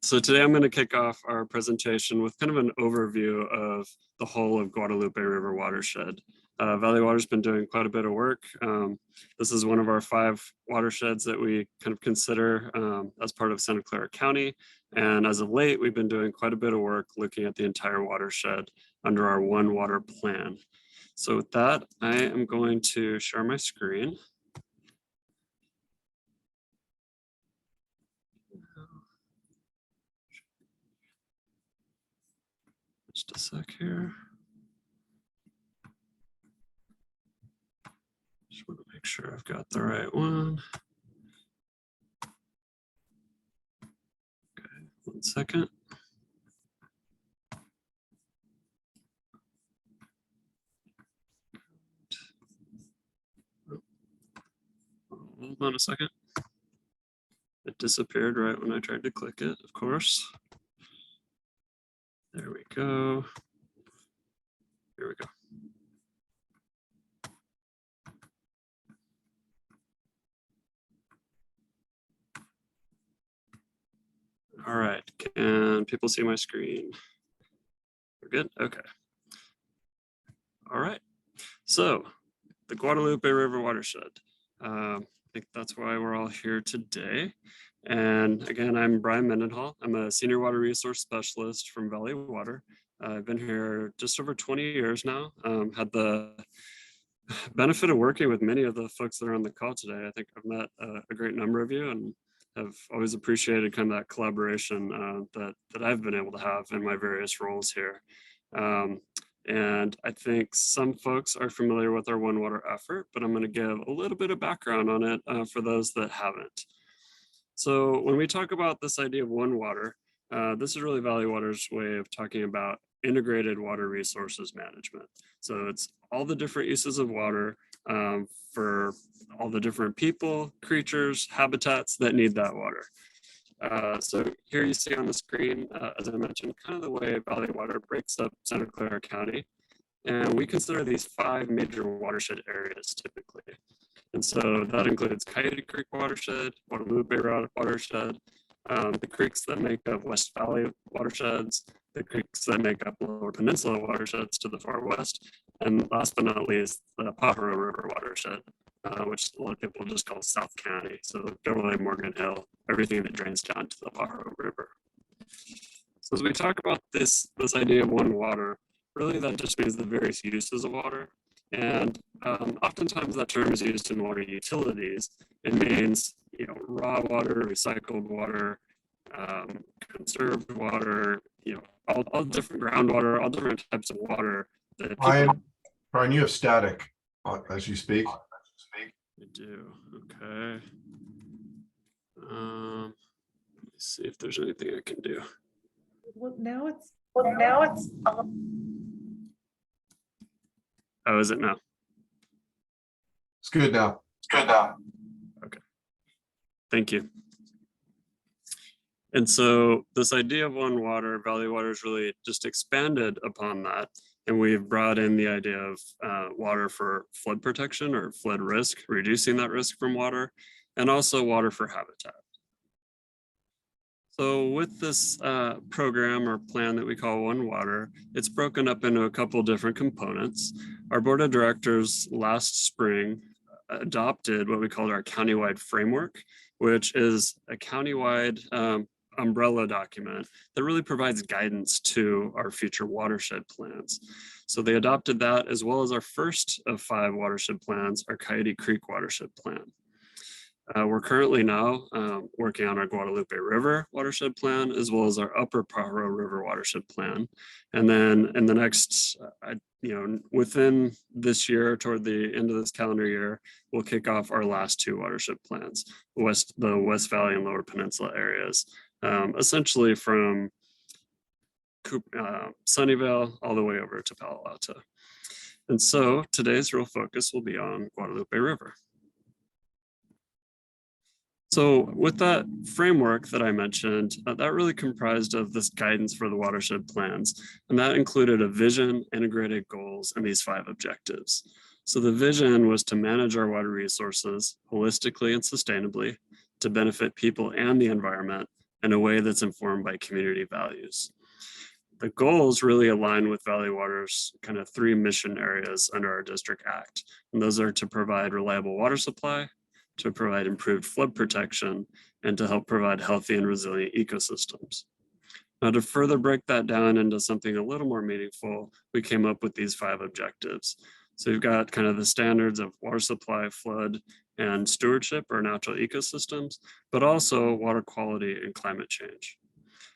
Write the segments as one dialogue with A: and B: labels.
A: So today I'm going to kick off our presentation with kind of an overview of the whole of Guadalupe River watershed. Valley Water's been doing quite a bit of work. This is one of our 5 watersheds that we kind of consider as part of Santa Clara County. And as of late, we've been doing quite a bit of work looking at the entire watershed under our One Water plan. So with that, I am going to share my screen. Just a sec here. Just want to make sure I've got the right one. Okay, 1 second. Hold on a second. It disappeared right when I tried to click it, of course. There we go. Here we go. All right, can people see my screen? We're good, okay. All right, so the Guadalupe River watershed. I think that's why we're all here today. And again, I'm Brian Mendenhall. I'm a senior water resource specialist from Valley Water. I've been here just over 20 years now. Had the benefit of working with many of the folks that are on the call today. I think I've met a great number of you and have always appreciated kind of that collaboration that I've been able to have in my various roles here. And I think some folks are familiar with our One Water effort, but I'm going to give a little bit of background on it for those that haven't. So when we talk about this idea of One Water, this is really Valley Water's way of talking about integrated water resources management. So it's all the different uses of water for all the different people, creatures, habitats that need that water. So here you see on the screen, as I mentioned, kind of the way Valley Water breaks up Santa Clara County. And we consider these 5 major watershed areas typically. And so that includes Coyote Creek watershed, Guadalupe watershed, the creeks that make up West Valley watersheds, the creeks that make up Lower Peninsula watersheds to the far west, and last but not least, the Pajaro River watershed, which a lot of people just call South County. So Beverly, Morgan Hill, everything that drains down to the Pajaro River. So as we talk about this idea of One Water, really that just means the various uses of water. And oftentimes that term is used in water utilities. It means, raw water, recycled water, conserved water, all different groundwater, all different types of water. That
B: Brian, you have static as you speak.
A: I do, okay. Let me see if there's anything I can do.
C: Well, now it's
A: How is it now?
B: It's good now.
A: Okay, thank you. And so this idea of One Water, Valley Water has really just expanded upon that. And we've brought in the idea of water for flood protection or flood risk, reducing that risk from water, and also water for habitat. So with this program or plan that we call One Water, it's broken up into a couple different components. Our board of directors last spring adopted what we called our countywide framework, which is a countywide umbrella document that really provides guidance to our future watershed plans. So they adopted that as well as our first of 5 watershed plans, our Coyote Creek watershed plan. We're currently now working on our Guadalupe River watershed plan, as well as our Upper Pajaro River watershed plan. And then in the next, within this year, toward the end of this calendar year, we'll kick off our last 2 watershed plans, the West Valley and Lower Peninsula areas, essentially from Sunnyvale all the way over to Palo Alto. And so today's real focus will be on Guadalupe River. So with that framework that I mentioned, that really comprised of this guidance for the watershed plans, and that included a vision, integrated goals, and these 5 objectives. So the vision was to manage our water resources holistically and sustainably, to benefit people and the environment, in a way that's informed by community values. The goals really align with Valley Water's kind of 3 mission areas under our district act. And those are to provide reliable water supply, to provide improved flood protection, and to help provide healthy and resilient ecosystems. Now, to further break that down into something a little more meaningful, we came up with these 5 objectives. So we've got kind of the standards of water supply, flood, and stewardship or natural ecosystems, but also water quality and climate change.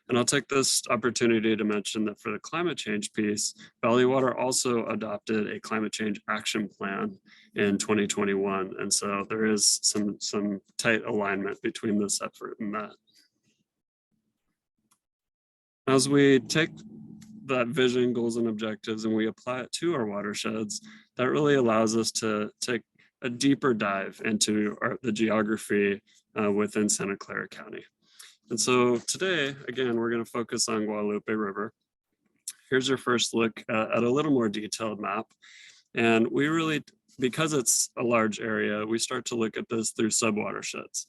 A: And I'll take this opportunity to mention that for the climate change piece, Valley Water also adopted a climate change action plan in 2021. And so there is some tight alignment between this effort and that. As we take that vision, goals, and objectives, and we apply it to our watersheds, that really allows us to take a deeper dive into the geography within Santa Clara County. And so today, again, we're going to focus on Guadalupe River. Here's your first look at a little more detailed map. And we really, because it's a large area, we start to look at this through sub-watersheds.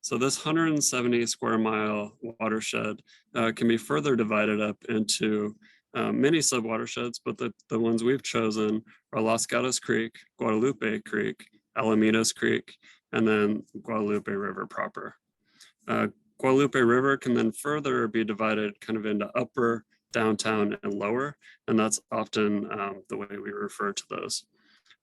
A: So this 170 square mile watershed can be further divided up into many sub-watersheds, but the ones we've chosen are Los Gatos Creek, Guadalupe Creek, Alamitos Creek, and then Guadalupe River proper. Guadalupe River can then further be divided kind of into upper, downtown, and lower, and that's often the way we refer to those.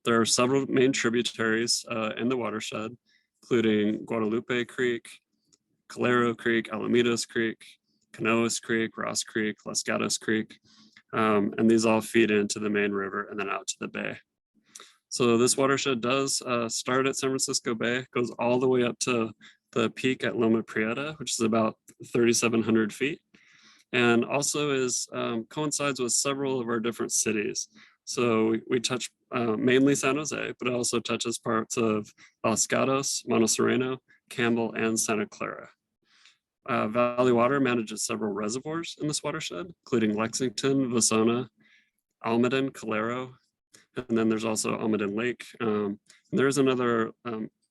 A: There are several main tributaries in the watershed, including Guadalupe Creek, Calero Creek, Alamitos Creek, Canoas Creek, Ross Creek, Los Gatos Creek, and these all feed into the main river and then out to the bay. So this watershed does start at San Francisco Bay, goes all the way up to the peak at Loma Prieta, which is about 3,700 feet, and also coincides with several of our different cities. So we touch mainly San Jose, but it also touches parts of Los Gatos, Montserrano, Campbell, and Santa Clara. Valley Water manages several reservoirs in this watershed, including Lexington, Vasona, Almaden, Calero, and then there's also Almaden Lake. And there's another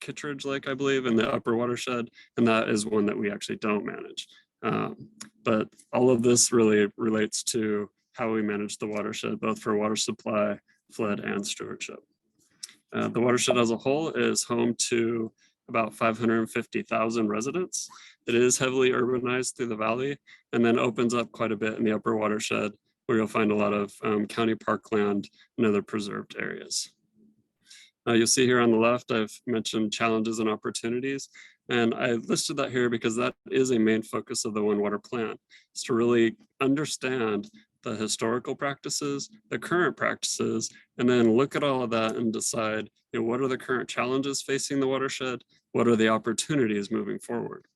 A: Kittredge Lake, I believe, in the upper watershed, and that is one that we actually don't manage. But all of this really relates to how we manage the watershed, both for water supply, flood, and stewardship. The watershed as a whole is home to about 550,000 residents. It is heavily urbanized through the valley, and then opens up quite a bit in the upper watershed, where you'll find a lot of county parkland and other preserved areas. You'll see here on the left, I've mentioned challenges and opportunities, and I listed that here because that is a main focus of the One Water Plan, is to really understand the historical practices, the current practices, and then look at all of that and decide, what are the current challenges facing the watershed? What are the opportunities moving forward?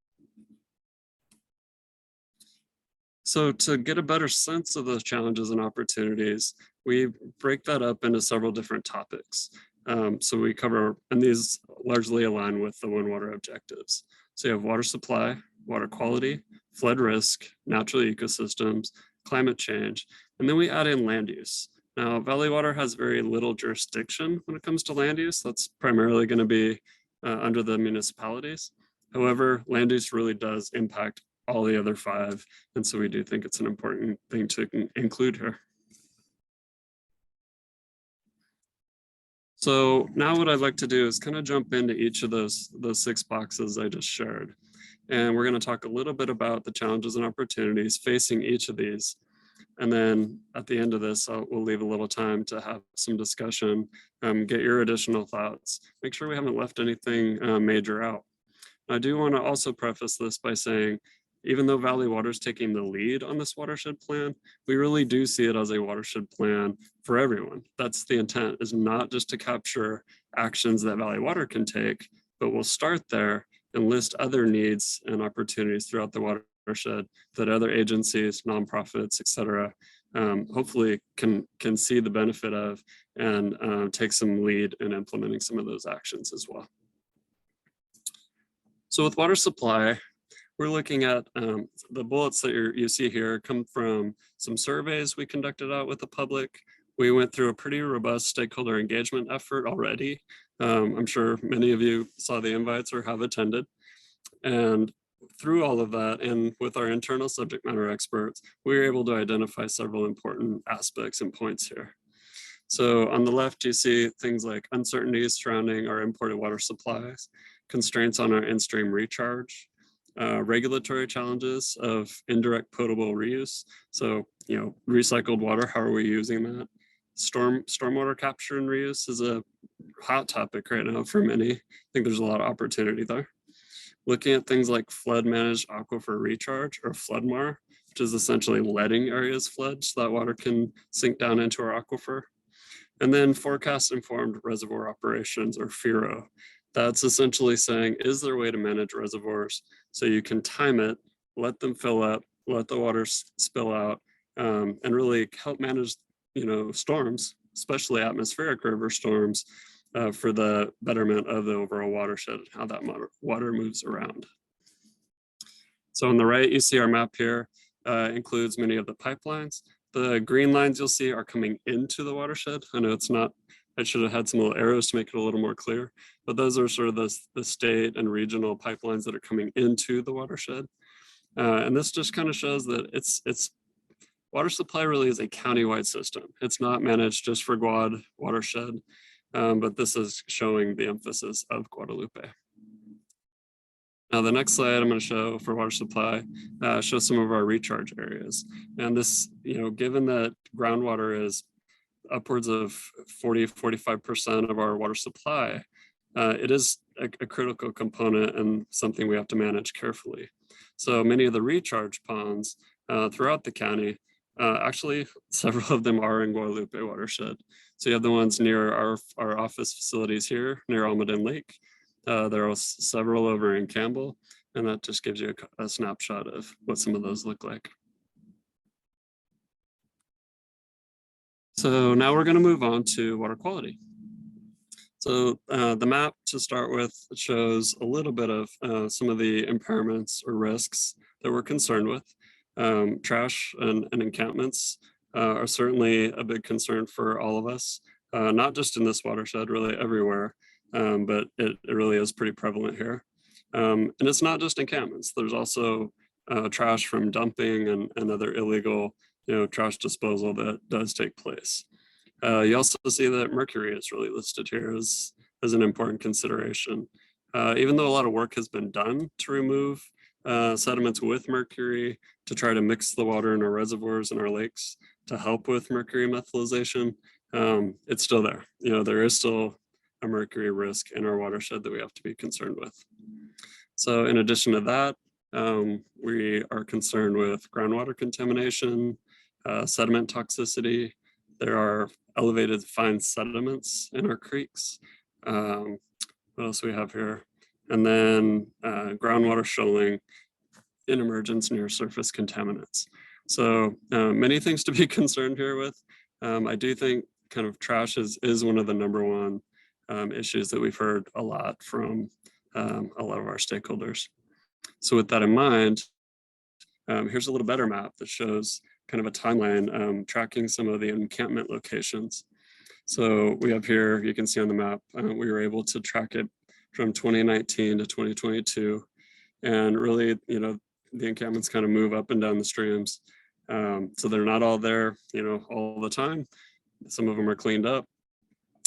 A: So to get a better sense of those challenges and opportunities, we break that up into several different topics. So we cover, and these largely align with the One Water objectives. So you have water supply, water quality, flood risk, natural ecosystems, climate change, and then we add in land use. Now, Valley Water has very little jurisdiction when it comes to land use. That's primarily going to be under the municipalities. However, land use really does impact all the other 5, and so we do think it's an important thing to include here. So now what I'd like to do is kind of jump into each of those 6 boxes I just shared. And we're going to talk a little bit about the challenges and opportunities facing each of these. And then at the end of this, we'll leave a little time to have some discussion, get your additional thoughts, make sure we haven't left anything major out. I do want to also preface this by saying, even though Valley Water is taking the lead on this watershed plan, we really do see it as a watershed plan for everyone. That's the intent, is not just to capture actions that Valley Water can take, but we'll start there and list other needs and opportunities throughout the watershed that other agencies, nonprofits, et cetera, hopefully can see the benefit of and take some lead in implementing some of those actions as well. So with water supply, we're looking at the bullets that you see here come from some surveys we conducted out with the public. We went through a pretty robust stakeholder engagement effort already. I'm sure many of you saw the invites or have attended. And through all of that and with our internal subject matter experts, we were able to identify several important aspects and points here. So on the left, you see things like uncertainties surrounding our imported water supplies, constraints on our in-stream recharge, regulatory challenges of indirect potable reuse. So, recycled water, how are we using that? Stormwater capture and reuse is a hot topic right now for many. I think there's a lot of opportunity there. Looking at things like flood managed aquifer recharge or floodmar, which is essentially letting areas flood so that water can sink down into our aquifer. And then forecast informed reservoir operations or FIRO. That's essentially saying, is there a way to manage reservoirs so you can time it, let them fill up, let the water spill out, and really help manage, storms, especially atmospheric river storms, for the betterment of the overall watershed and how that water moves around. So on the right, you see our map here includes many of the pipelines. The green lines you'll see are coming into the watershed. I know it's not, I should have had some little arrows to make it a little more clear, but those are sort of the state and regional pipelines that are coming into the watershed. And this just kind of shows that it's water supply really is a countywide system. It's not managed just for Guad watershed, but this is showing the emphasis of Guadalupe. Now the next slide I'm going to show for water supply shows some of our recharge areas. And this, given that groundwater is upwards of 40–45% of our water supply, it is a critical component and something we have to manage carefully. So many of the recharge ponds throughout the county, actually several of them are in Guadalupe watershed. So you have the ones near our office facilities here near Almaden Lake. There are several over in Campbell, and that just gives you a snapshot of what some of those look like. So now we're going to move on to water quality. So the map to start with shows a little bit of some of the impairments or risks that we're concerned with. Trash and encampments are certainly a big concern for all of us, not just in this watershed, really everywhere. But it really is pretty prevalent here. And it's not just encampments. There's also trash from dumping and other illegal, trash disposal that does take place. You also see that mercury is really listed here as an important consideration. Even though a lot of work has been done to remove sediments with mercury, to try to mix the water in our reservoirs and our lakes to help with mercury methylization, it's still there. There is still a mercury risk in our watershed that we have to be concerned with. So in addition to that, we are concerned with groundwater contamination, sediment toxicity. There are elevated fine sediments in our creeks. What else do we have here? And then groundwater shoaling in emergence near surface contaminants. So many things to be concerned here with. I do think kind of trash is one of the #1 issues that we've heard a lot from a lot of our stakeholders. So with that in mind, here's a little better map that shows kind of a timeline tracking some of the encampment locations. So we have here, you can see on the map, we were able to track it from 2019 to 2022. And really, the encampments kind of move up and down the streams. So they're not all there, all the time. Some of them are cleaned up.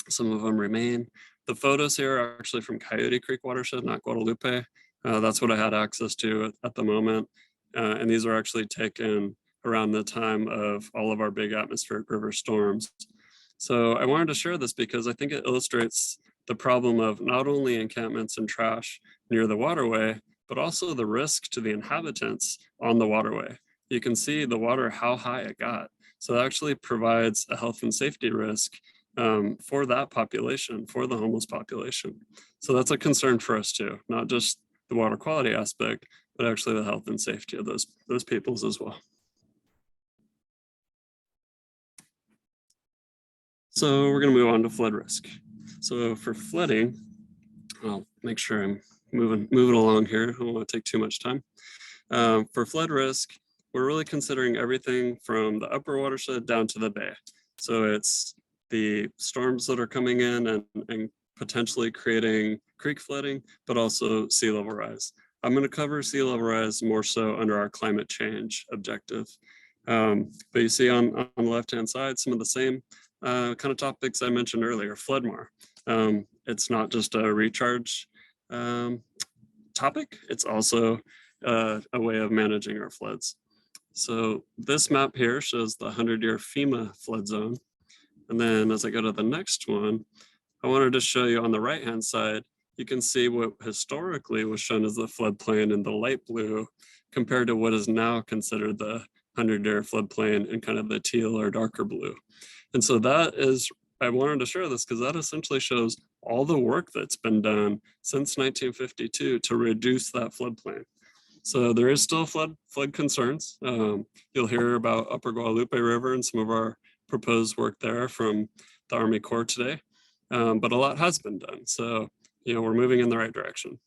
A: Some of them remain. The photos here are actually from Coyote Creek watershed, not Guadalupe. That's what I had access to at the moment. And these are actually taken around the time of all of our big atmospheric river storms. So I wanted to share this because I think it illustrates the problem of not only encampments and trash near the waterway, but also the risk to the inhabitants on the waterway. You can see the water, how high it got. So that actually provides a health and safety risk for that population, for the homeless population. So that's a concern for us too, not just the water quality aspect, but actually the health and safety of those peoples as well. So we're going to move on to flood risk. So for flooding, I'll make sure I'm moving along here. I don't want to take too much time. For flood risk, we're really considering everything from the upper watershed down to the bay. So it's the storms that are coming in and potentially creating creek flooding, but also sea level rise. I'm going to cover sea level rise more so under our climate change objective. But you see on the left-hand side, some of the same kind of topics I mentioned earlier, flood mar. It's not just a recharge topic, it's also a way of managing our floods. So this map here shows the 100-year FEMA flood zone. And then as I go to the next one, I wanted to show you on the right-hand side, you can see what historically was shown as the floodplain in the light blue compared to what is now considered the 100-year floodplain in kind of the teal or darker blue. And so that is, I wanted to share this because that essentially shows all the work that's been done since 1952 to reduce that floodplain. So there is still flood concerns. You'll hear about Upper Guadalupe River and some of our proposed work there from the Army Corps today, but a lot has been done. So, you know, we're moving in the right direction.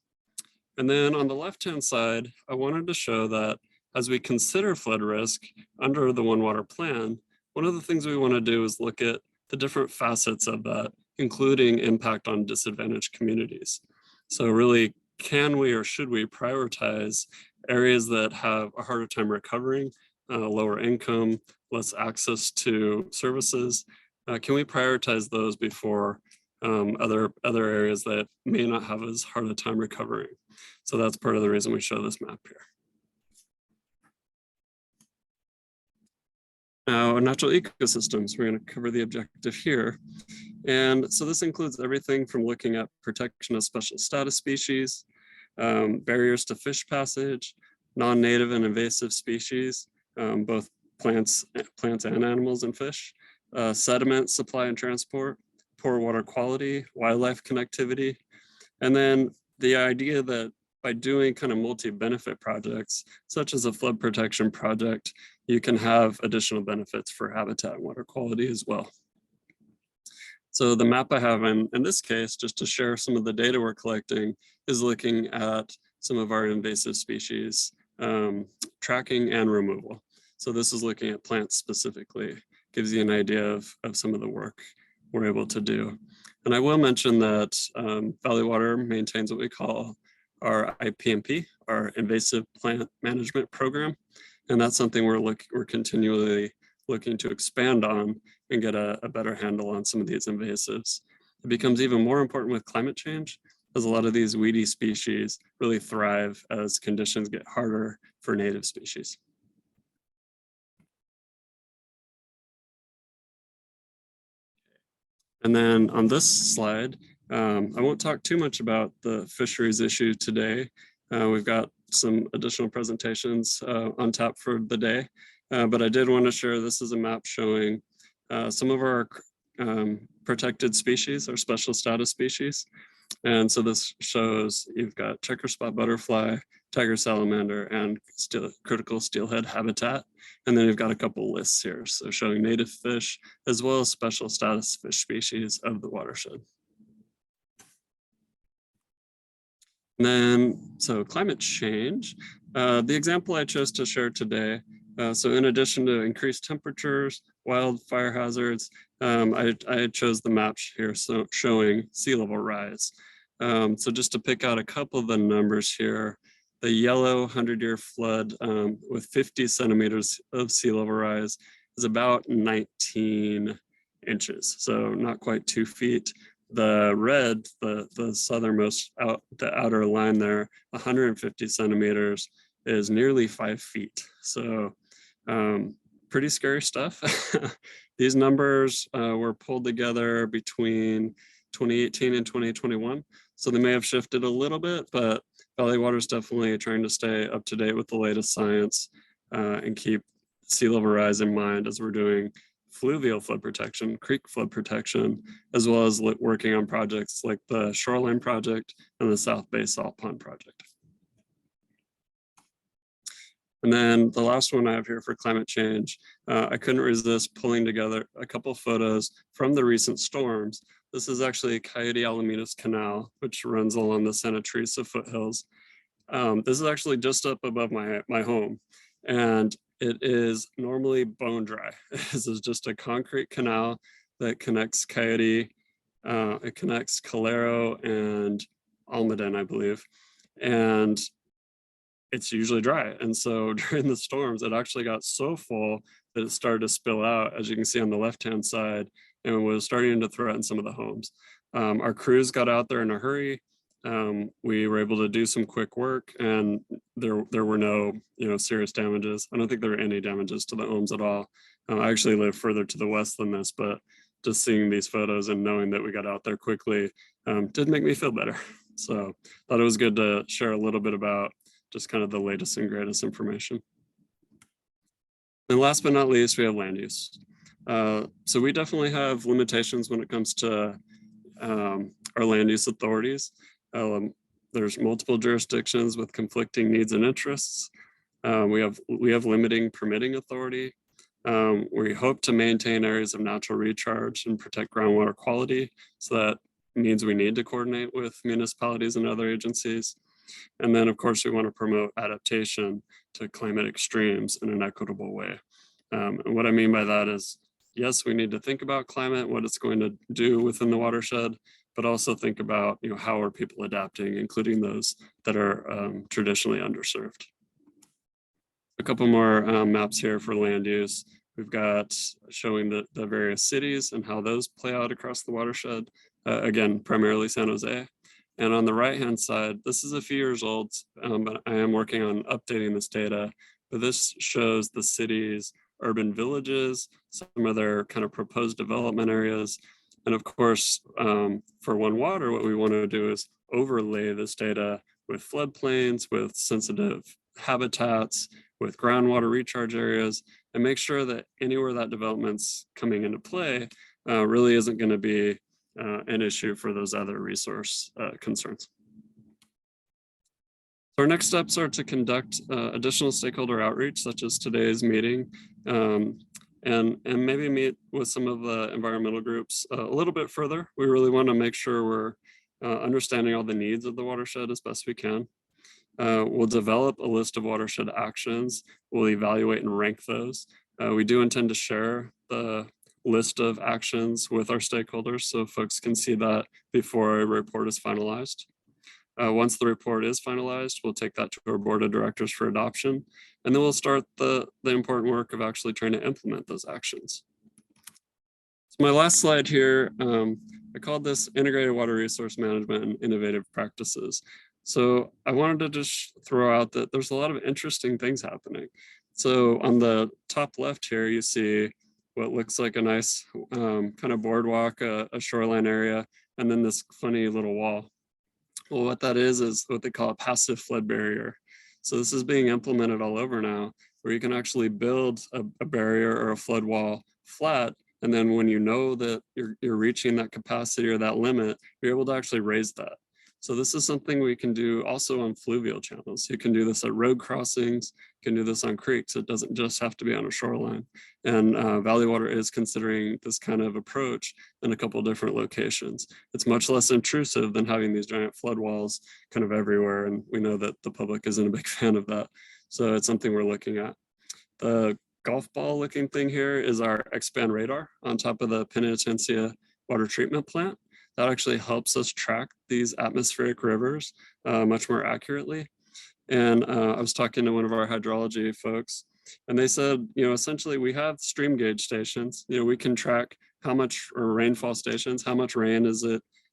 A: And then on the left-hand side, I wanted to show that as we consider flood risk under the One Water Plan, one of the things we want to do is look at the different facets of that, including impact on disadvantaged communities. So really, can we or should we prioritize areas that have a harder time recovering, lower income, less access to services? Can we prioritize those before other areas that may not have as hard a time recovering? So that's part of the reason we show this map here. Now, natural ecosystems, we're going to cover the objective here. And so this includes everything from looking at protection of special status species, barriers to fish passage, non-native and invasive species, both plants and animals and fish, sediment supply and transport, poor water quality, wildlife connectivity, and then the idea that by doing kind of multi-benefit projects, such as a flood protection project, you can have additional benefits for habitat and water quality as well. So the map I have in this case, just to share some of the data we're collecting, is looking at some of our invasive species tracking and removal. So this is looking at plants specifically, gives you an idea of some of the work we're able to do. And I will mention that Valley Water maintains what we call our IPMP, our Invasive Plant Management Program. And that's something we're continually looking to expand on and get a better handle on some of these invasives. It becomes even more important with climate change, as a lot of these weedy species really thrive as conditions get harder for native species. And then on this slide, I won't talk too much about the fisheries issue today. We've got some additional presentations on tap for the day, but I did want to share, this is a map showing some of our protected species, our special status species. And so this shows you've got checker spot butterfly, tiger salamander, and critical steelhead habitat. And then you've got a couple lists here, so showing native fish as well as special status fish species of the watershed. And then, so climate change, the example I chose to share today, so in addition to increased temperatures, wildfire hazards, I chose the map here so showing sea level rise. So just to pick out a couple of the numbers here, the yellow 100-year flood with 50 centimeters of sea level rise is about 19 inches, so not quite 2 feet. The red, the southernmost the outer line there, 150 centimeters is nearly 5 feet. So pretty scary stuff. These numbers were pulled together between 2018 and 2021. So they may have shifted a little bit, but Valley Water is definitely trying to stay up to date with the latest science and keep sea level rise in mind as we're doing fluvial flood protection, creek flood protection, as well as working on projects like the Shoreline Project and the South Bay Salt Pond Project. And then the last one I have here for climate change, I couldn't resist pulling together a couple of photos from the recent storms. This is actually Coyote Alamitos Canal, which runs along the Santa Teresa foothills. This is actually just up above my home, and it is normally bone dry. This is just a concrete canal that connects Coyote, it connects Calero and Almaden, I believe. And it's usually dry. And so during the storms, it actually got so full that it started to spill out, as you can see on the left-hand side, and was starting to threaten some of the homes. Our crews got out there in a hurry. We were able to do some quick work, and there were no serious damages. I don't think there were any damages to the homes at all. I actually live further to the west than this, but just seeing these photos and knowing that we got out there quickly did make me feel better. So thought it was good to share a little bit about just kind of the latest and greatest information. And last but not least, we have land use. So we definitely have limitations when it comes to our land use authorities. There's multiple jurisdictions with conflicting needs and interests. We have limiting permitting authority. We hope to maintain areas of natural recharge and protect groundwater quality. So that means we need to coordinate with municipalities and other agencies. And then of course, we want to promote adaptation to climate extremes in an equitable way. And what I mean by that is, yes, we need to think about climate, what it's going to do within the watershed, but also think about, how are people adapting, including those that are traditionally underserved. A couple more maps here for land use. We've got showing the various cities and how those play out across the watershed. Again, primarily San Jose. And on the right-hand side, this is a few years old, but I am working on updating this data. But this shows the city's urban villages, some of their kind of proposed development areas. And of course, for One Water, what we want to do is overlay this data with floodplains, with sensitive habitats, with groundwater recharge areas, and make sure that anywhere that development's coming into play really isn't going to be an issue for those other resource concerns. So our next steps are to conduct additional stakeholder outreach, such as today's meeting, and maybe meet with some of the environmental groups a little bit further. We really want to make sure we're understanding all the needs of the watershed as best we can. We'll develop a list of watershed actions. We'll evaluate and rank those. We do intend to share the list of actions with our stakeholders so folks can see that before a report is finalized. Once the report is finalized, we'll take that to our board of directors for adoption, and then we'll start the important work of actually trying to implement those actions. So my last slide here, I called this Integrated Water Resource Management and Innovative Practices. So I wanted to just throw out that there's a lot of interesting things happening. So on the top left here, you see what looks like a nice kind of boardwalk, a shoreline area, and then this funny little wall. Well, what that is what they call a passive flood barrier. So this is being implemented all over now, where you can actually build a barrier or a flood wall flat. And then when you know that you're reaching that capacity or that limit, you're able to actually raise that. So this is something we can do also on fluvial channels. You can do this at road crossings, you can do this on creeks. It doesn't just have to be on a shoreline. And Valley Water is considering this kind of approach in a couple of different locations. It's much less intrusive than having these giant flood walls kind of everywhere. And we know that the public isn't a big fan of that. So it's something we're looking at. The golf ball looking thing here is our Expand radar on top of the Peninsula water treatment plant. That actually helps us track these atmospheric rivers much more accurately. And I was talking to one of our hydrology folks, and they said, essentially we have stream gauge stations. We can track how much, or rainfall stations, how much rain is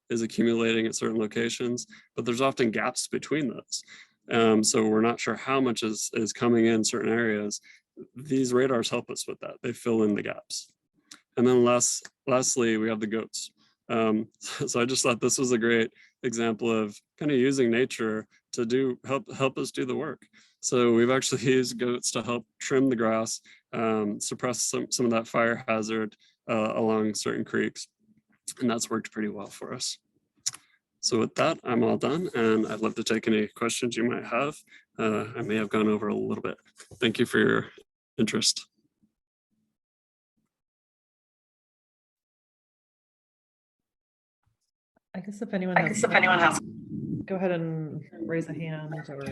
A: accumulating at certain locations, but there's often gaps between those. So we're not sure how much is coming in certain areas. These radars help us with that. They fill in the gaps. And then lastly, we have the goats. So I just thought this was a great example of kind of using nature to help us do the work. So we've actually used goats to help trim the grass, suppress some of that fire hazard along certain creeks, and that's worked pretty well for us. So with that, I'm all done, and I'd love to take any questions you might have. I may have gone over a little bit. Thank you for your interest.
C: I guess if anyone has, go ahead and raise a hand, or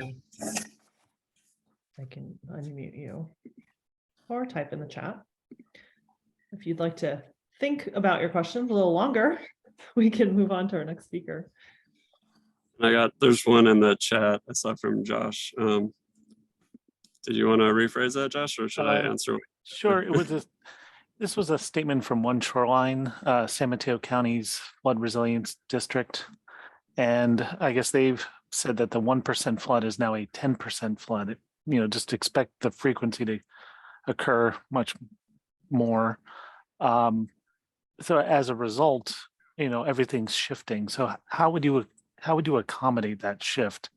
C: I can unmute you, or type in the chat. If you'd like to think about your questions a little longer, we can move on to our next speaker.
A: There's one in the chat I saw from Josh. Did you want to rephrase that, Josh, or should I answer?
D: Sure. This was a statement from One Shoreline, San Mateo County's Flood Resilience District. And I guess they've said that the 1% flood is now a 10% flood. Just expect the frequency to occur much more. So as a result, everything's shifting. So how would you accommodate that shift?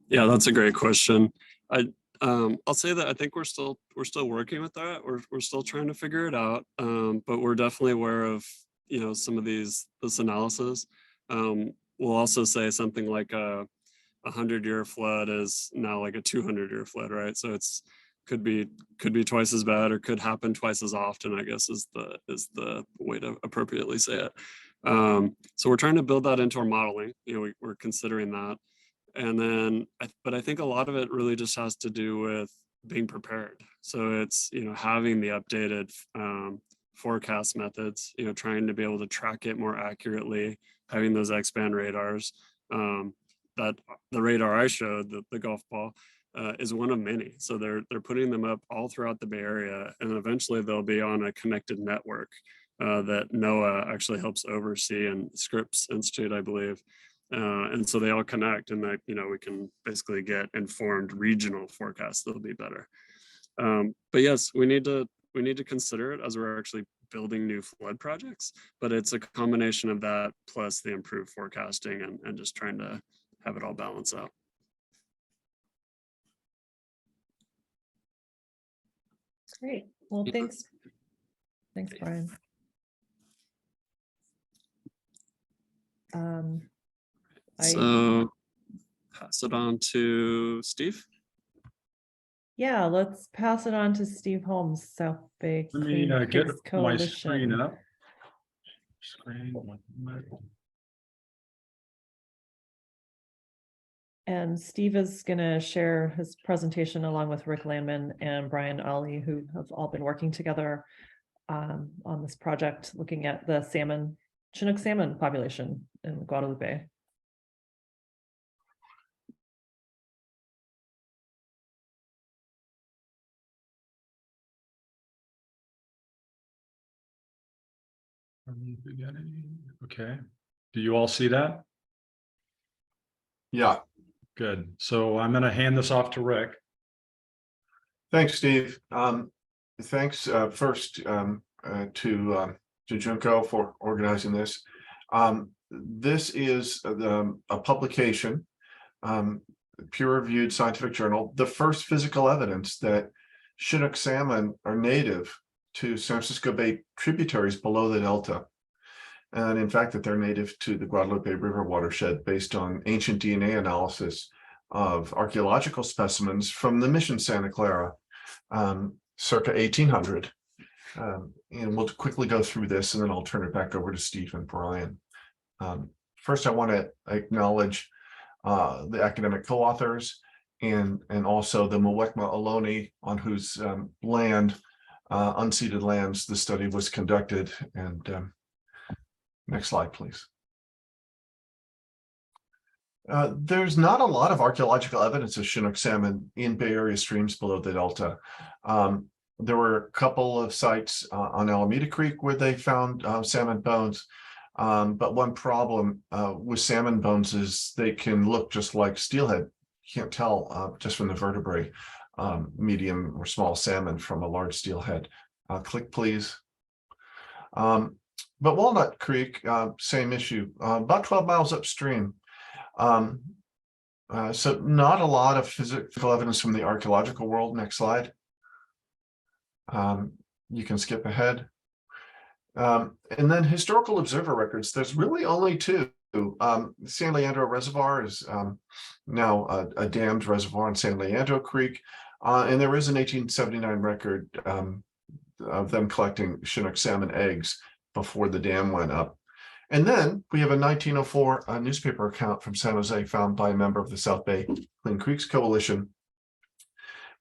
A: Yeah, that's a great question. I'll say that I think we're still working with that. We're still trying to figure it out. But we're definitely aware of some of this analysis. We'll also say something like a 100-year flood is now like a 200-year flood, right? So it's could be twice as bad or could happen twice as often, I guess is the way to appropriately say it. So we're trying to build that into our modeling. We're considering that. And then, but I think a lot of it really just has to do with being prepared. So it's, having the updated forecast methods, trying to be able to track it more accurately, having those X-band radars. That the radar I showed, the golf ball, is one of many. So they're putting them up all throughout the Bay Area, and eventually they'll be on a connected network that NOAA actually helps oversee, and Scripps Institute, I believe. And so they all connect, and that we can basically get informed regional forecasts that'll be better. But yes, we need to consider it as we're actually building new flood projects, but it's a combination of that plus the improved forecasting and just trying to have it all balance out.
C: Great. Well, thanks. Thanks, Brian.
A: So pass it on to Steve.
C: Yeah, let's pass it on to Steve Holmes, South Bay
E: Let me
C: Clean
E: get
C: Creeks
E: my
C: Coalition.
E: screen up.
C: And Steve is going to share his presentation along with Rick Lanman and Brian Allee, who have all been working together on this project, looking at the Chinook salmon population in Guadalupe.
E: From the beginning. Okay. Do you all see that?
B: Yeah,
E: Good. So I'm going to hand this off to Rick.
B: thanks, Steve. Thanks first to Junko for organizing this. This is a publication, peer-reviewed scientific journal, the first physical evidence that Chinook salmon are native to San Francisco Bay tributaries below the Delta. And in fact, that they're native to the Guadalupe River watershed based on ancient DNA analysis of archaeological specimens from the Mission Santa Clara, circa 1800. And we'll quickly go through this, and then I'll turn it back over to Steve and Brian. First, I want to acknowledge the academic co-authors and also the Muwekma Ohlone, on whose land, unceded lands, the study was conducted. And next slide, please. There's not a lot of archaeological evidence of Chinook salmon in Bay Area streams below the Delta. There were a couple of sites on Alameda Creek where they found salmon bones. But one problem with salmon bones is they can look just like steelhead. You can't tell just from the vertebrae, medium or small salmon from a large steelhead. Click, please. But Walnut Creek, same issue, about 12 miles upstream. So not a lot of physical evidence from the archaeological world. Next slide. You can skip ahead. And then historical observer records, there's really only two. San Leandro Reservoir is now a dammed reservoir on San Leandro Creek. And there is an 1879 record of them collecting Chinook salmon eggs before the dam went up. And then we have a 1904 newspaper account from San Jose found by a member of the South Bay Clean Creeks Coalition,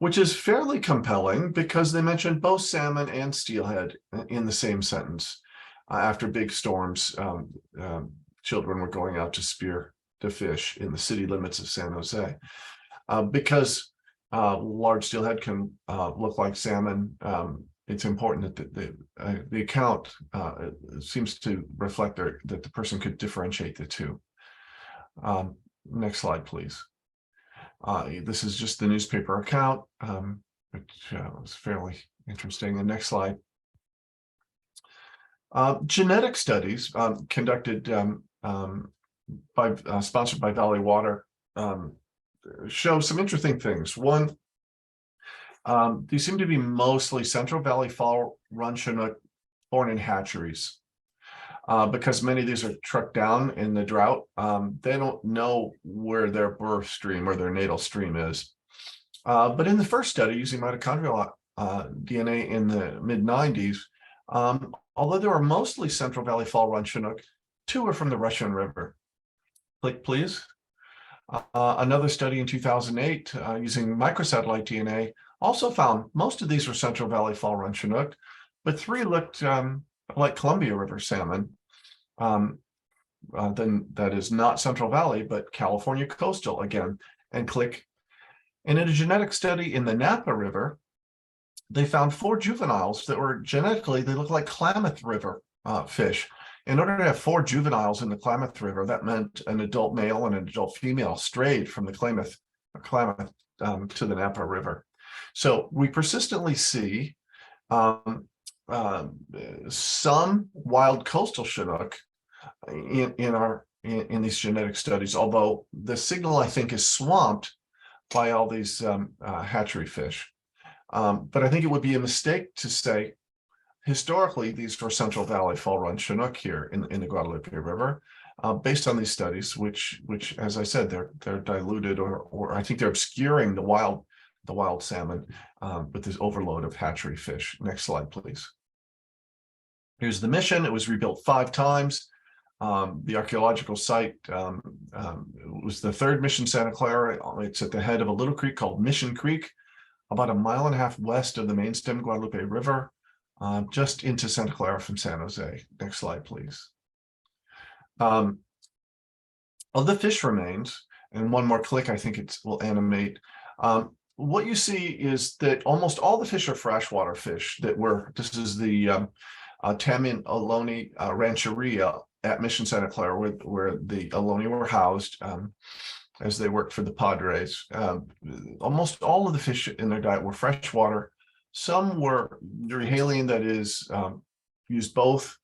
B: which is fairly compelling because they mentioned both salmon and steelhead in the same sentence. After big storms, children were going out to spear the fish in the city limits of San Jose. Because large steelhead can look like salmon, it's important that the account seems to reflect that the person could differentiate the two. Next slide, please. This is just the newspaper account, which was fairly interesting. And next slide. Genetic studies conducted sponsored by Valley Water show some interesting things. One, these seem to be mostly Central Valley Fall Run Chinook born in hatcheries. Because many of these are trucked down in the drought, they don't know where their birth stream or their natal stream is. But in the first study using mitochondrial DNA in the mid-90s, although there were mostly Central Valley Fall Run Chinook, 2 were from the Russian River. Click, please. Another study in 2008 using microsatellite DNA also found most of these were Central Valley Fall Run Chinook, but 3 looked like Columbia River salmon. Then that is not Central Valley, but California coastal again. And click. And in a genetic study in the Napa River, they found 4 juveniles that were genetically, they look like Klamath River fish. In order to have 4 juveniles in the Klamath River, that meant an adult male and an adult female strayed from the Klamath to the Napa River. So we persistently see some wild coastal Chinook in these genetic studies, although the signal I think is swamped by all these hatchery fish. But I think it would be a mistake to say historically these were Central Valley Fall Run Chinook here in the Guadalupe River, based on these studies, which as I said, they're diluted or I think they're obscuring the wild salmon with this overload of hatchery fish. Next slide, please. Here's the mission. It was rebuilt 5 times. The archaeological site was the 3rd mission, Santa Clara. It's at the head of a little creek called Mission Creek, about 1.5 miles west of the main stem Guadalupe River, just into Santa Clara from San Jose. Next slide, please. Of the fish remains, and one more click, I think it will animate. What you see is that almost all the fish are freshwater fish that were, this is the Tamin Ohlone Rancheria at Mission Santa Clara, where the Ohlone were housed as they worked for the Padres. Almost all of the fish in their diet were freshwater. Some were euryhalion, that is, used both,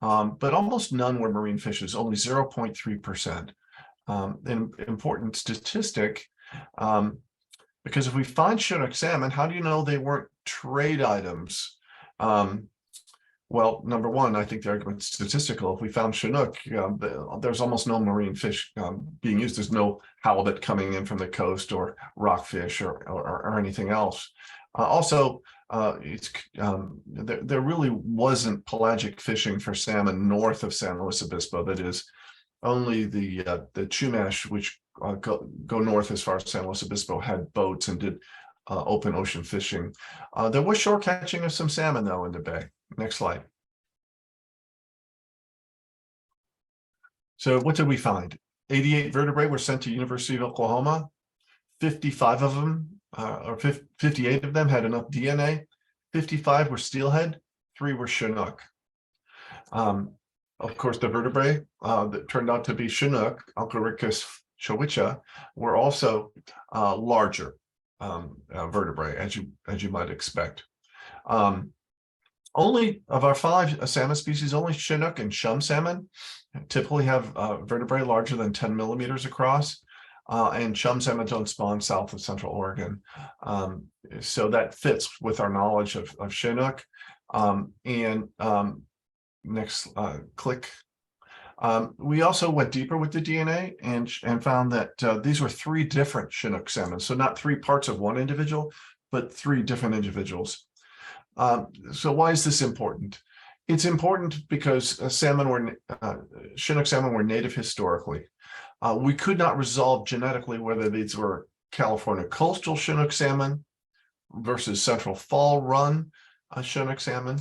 B: but almost none were marine fishes, only 0.3%. An important statistic, because if we find Chinook salmon, how do you know they weren't trade items? Well, number one, I think the argument's statistical. If we found Chinook, there's almost no marine fish being used. There's no halibut coming in from the coast or rockfish or anything else. Also, there really wasn't pelagic fishing for salmon north of San Luis Obispo. That is, only the Chumash, which go north as far as San Luis Obispo, had boats and did open ocean fishing. There was shore catching of some salmon, though, in the bay. Next slide. So what did we find? 88 vertebrae were sent to University of Oklahoma. 55 of them, or 58 of them had enough DNA. 55 were steelhead, 3 were Chinook. Of course, the vertebrae that turned out to be Chinook, Alcoricus chowicha, were also larger vertebrae, as you might expect. Only of our 5 salmon species, only Chinook and chum salmon typically have vertebrae larger than 10 millimeters across, and chum salmon don't spawn south of Central Oregon. So that fits with our knowledge of Chinook. Next click. We also went deeper with the DNA and found that these were 3 different Chinook salmon. So not 3 parts of one individual, but 3 different individuals. So why is this important? It's important because Chinook salmon were native historically. We could not resolve genetically whether these were California coastal Chinook salmon versus Central Fall Run Chinook salmon.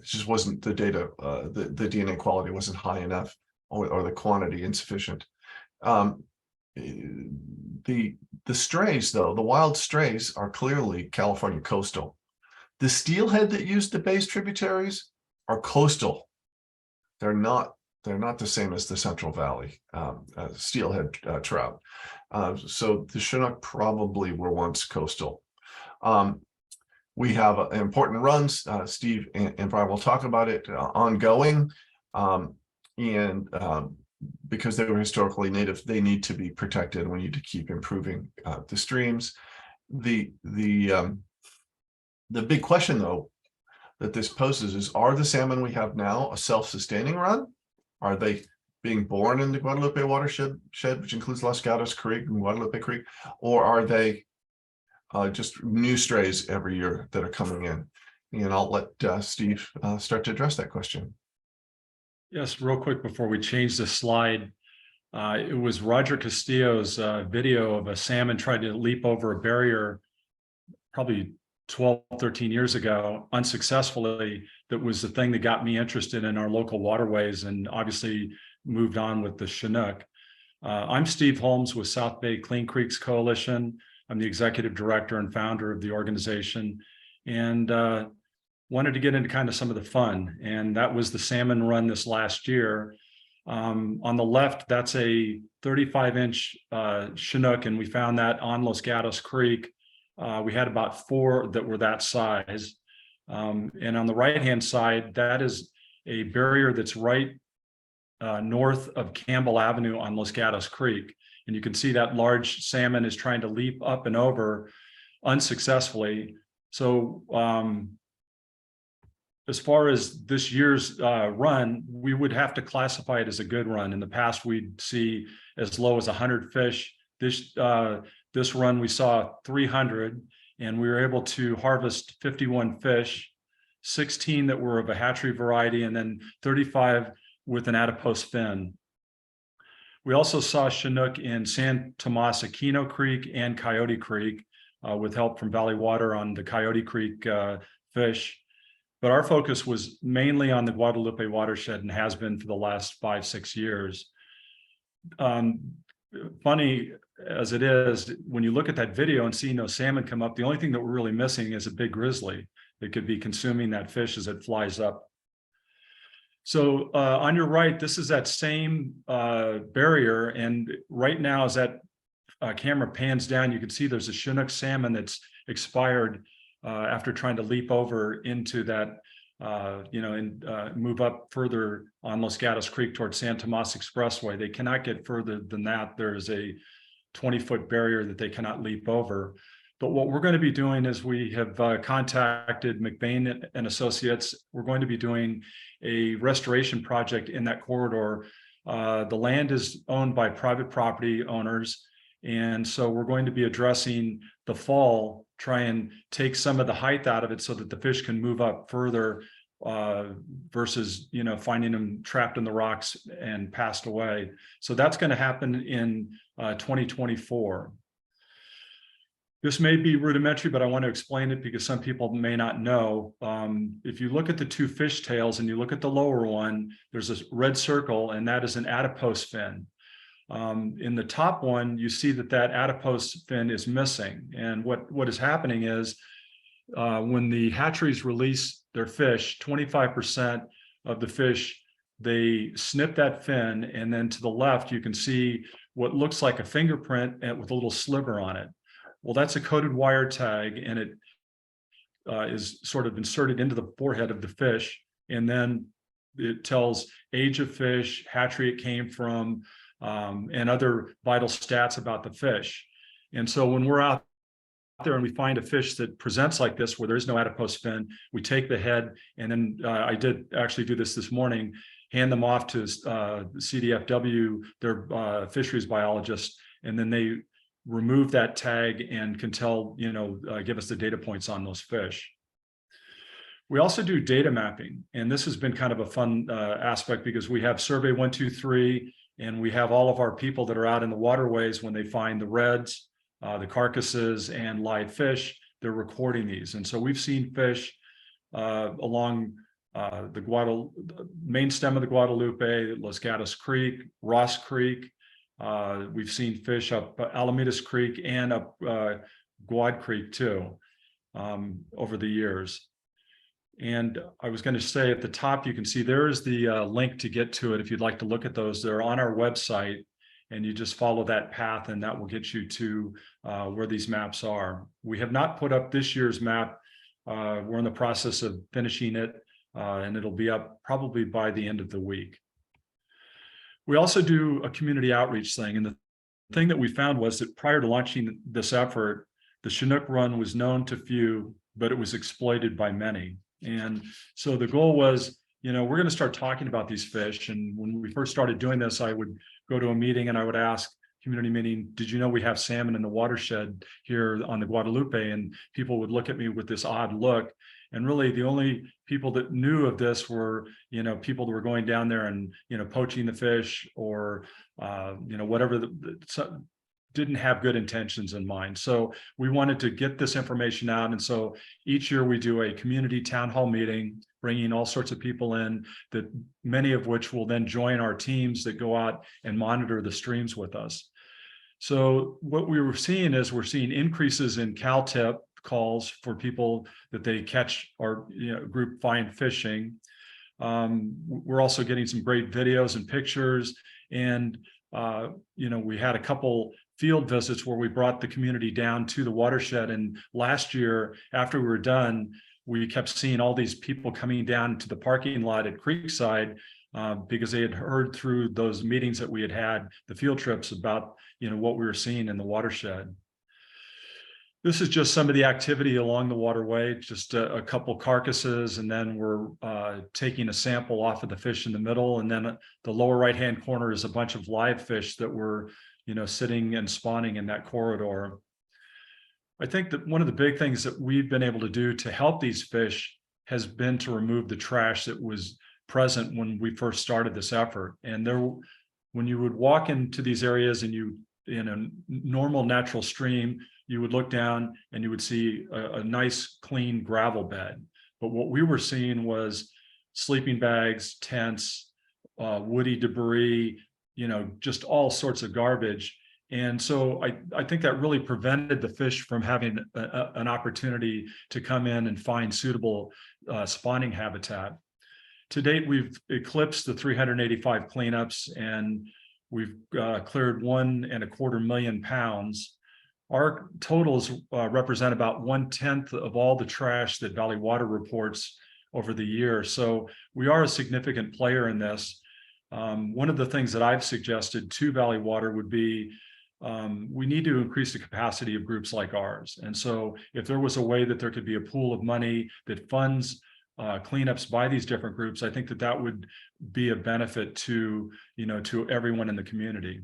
B: Just wasn't the data, the DNA quality wasn't high enough, or the quantity insufficient. the strays, though, the wild strays are clearly California coastal. The steelhead that use the bay's tributaries are coastal. They're not the same as the Central Valley steelhead trout. So the Chinook probably were once coastal. We have important runs. Steve and Brian will talk about it ongoing. Because they were historically native, they need to be protected. We need to keep improving the streams. The big question, though, that this poses is, are the salmon we have now a self-sustaining run? Are they being born in the Guadalupe watershed, which includes Los Gatos Creek and Guadalupe Creek, or are they just new strays every year that are coming in? And I'll let Steve start to address that question.
E: Yes, real quick before we change the slide. It was Roger Castillo's video of a salmon trying to leap over a barrier probably 12, 13 years ago, unsuccessfully. That was the thing that got me interested in our local waterways, and obviously moved on with the Chinook. I'm Steve Holmes with South Bay Clean Creeks Coalition. I'm the executive director and founder of the organization, and wanted to get into kind of some of the fun. And that was the salmon run this last year. On the left, that's a 35-inch Chinook, and we found that on Los Gatos Creek. We had about 4 that were that size. And on the right-hand side, that is a barrier that's right north of Campbell Avenue on Los Gatos Creek. And you can see that large salmon is trying to leap up and over unsuccessfully. So as far as this year's run, we would have to classify it as a good run. In the past, we'd see as low as 100 fish. This run, we saw 300, and we were able to harvest 51 fish, 16 that were of a hatchery variety, and then 35 with an adipose fin. We also saw Chinook in San Tomas Aquino Creek and Coyote Creek with help from Valley Water on the Coyote Creek fish. But our focus was mainly on the Guadalupe watershed and has been for the last 5-6 years. Funny as it is, when you look at that video and see no salmon come up, the only thing that we're really missing is a big grizzly that could be consuming that fish as it flies up. So on your right, this is that same barrier. And right now, as that camera pans down, you can see there's a Chinook salmon that's expired after trying to leap over into that, and move up further on Los Gatos Creek towards San Tomas Expressway. They cannot get further than that. There's a 20-foot barrier that they cannot leap over. But what we're going to be doing is we have contacted McBain and Associates. We're going to be doing a restoration project in that corridor. The land is owned by private property owners. And so we're going to be addressing the fall, try and take some of the height out of it so that the fish can move up further versus, finding them trapped in the rocks and passed away. So that's going to happen in 2024. This may be rudimentary, but I want to explain it because some people may not know. If you look at the 2 fish tails and you look at the lower one, there's a red circle, and that is an adipose fin. In the top one, you see that adipose fin is missing. And what is happening is when the hatcheries release their fish, 25% of the fish, they snip that fin. And then to the left, you can see what looks like a fingerprint with a little sliver on it. Well, that's a coded wire tag, and it is sort of inserted into the forehead of the fish. And then it tells age of fish, hatchery it came from, and other vital stats about the fish. And so when we're out there and we find a fish that presents like this, where there is no adipose fin, we take the head, and then I did actually do this morning, hand them off to CDFW, their fisheries biologists, and then they remove that tag and can tell, give us the data points on those fish. We also do data mapping, and this has been kind of a fun aspect because we have survey 123, and we have all of our people that are out in the waterways. When they find the reds, the carcasses, and live fish, they're recording these. And so we've seen fish along the main stem of the Guadalupe, Los Gatos Creek, Ross Creek, We've seen fish up Alamedas Creek and up Guad Creek too, over the years. And I was going to say at the top, you can see there is the link to get to it. If you'd like to look at those, they're on our website, and you just follow that path and that will get you to where these maps are. We have not put up this year's map. We're in the process of finishing it, and it'll be up probably by the end of the week. We also do a community outreach thing. And the thing that we found was that prior to launching this effort, the Chinook run was known to few, but it was exploited by many. And so the goal was, we're going to start talking about these fish. And when we first started doing this, I would go to a meeting and I would ask, community meeting, did you know we have salmon in the watershed here on the Guadalupe? And people would look at me with this odd look. And really the only people that knew of this were, people that were going down there and, poaching the fish or, whatever, didn't have good intentions in mind. So we wanted to get this information out. And so each year we do a community town hall meeting, bringing all sorts of people in, that many of which will then join our teams that go out and monitor the streams with us. So what we were seeing is we're seeing increases in cow tip calls for people that they catch or group find fishing. We're also getting some great videos and pictures. And we had a couple field visits where we brought the community down to the watershed. And last year, after we were done, we kept seeing all these people coming down to the parking lot at Creekside because they had heard through those meetings that we had, the field trips, about what we were seeing in the watershed. This is just some of the activity along the waterway, just a couple carcasses, and then we're taking a sample off of the fish in the middle. And then the lower right-hand corner is a bunch of live fish that were, sitting and spawning in that corridor. I think that one of the big things that we've been able to do to help these fish has been to remove the trash that was present when we first started this effort. And when you would walk into these areas and in a normal natural stream, you would look down and you would see a nice clean gravel bed. But what we were seeing was sleeping bags, tents, woody debris, just all sorts of garbage. And so I think that really prevented the fish from having an opportunity to come in and find suitable spawning habitat. To date, we've eclipsed the 385 cleanups, and we've cleared 1.25 million pounds. Our totals represent about 1/10 of all the trash that Valley Water reports over the year. So we are a significant player in this. One of the things that I've suggested to Valley Water would be we need to increase the capacity of groups like ours. And so if there was a way that there could be a pool of money that funds cleanups by these different groups, I think that would be a benefit to, to everyone in the community.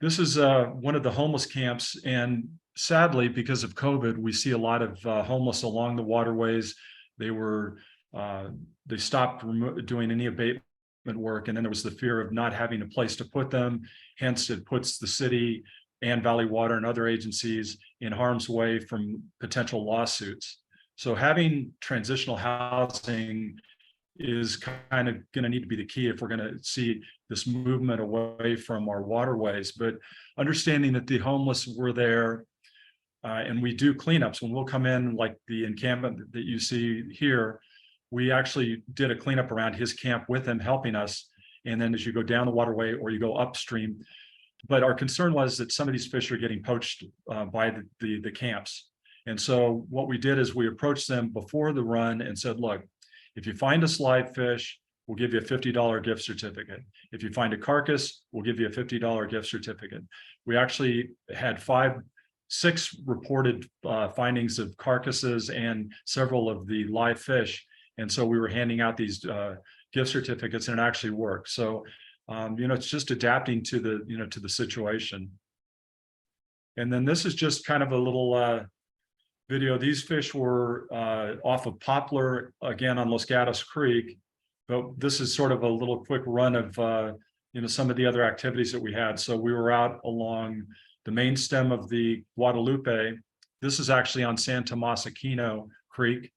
E: This is one of the homeless camps, and sadly, because of COVID, we see a lot of homeless along the waterways. They stopped doing any abatement work, and then there was the fear of not having a place to put them. Hence, it puts the city and Valley Water and other agencies in harm's way from potential lawsuits. So having transitional housing is kind of going to need to be the key if we're going to see this movement away from our waterways. But understanding that the homeless were there, and we do cleanups when we'll come in, like the encampment that you see here, we actually did a cleanup around his camp with him, helping us. And then as you go down the waterway or you go upstream, but our concern was that some of these fish are getting poached by the camps. And so what we did is we approached them before the run and said, look, if you find us live fish, we'll give you a $50 gift certificate. If you find a carcass, we'll give you a $50 gift certificate. We actually had 6 reported findings of carcasses and several of the live fish. And so we were handing out these gift certificates, and it actually worked. So, it's just adapting to the situation. And then this is just kind of a little video. These fish were off of Poplar, again, on Los Gatos Creek. But this is sort of a little quick run of, some of the other activities that we had. So we were out along the main stem of the Guadalupe. This is actually on San Tomas Aquino Creek.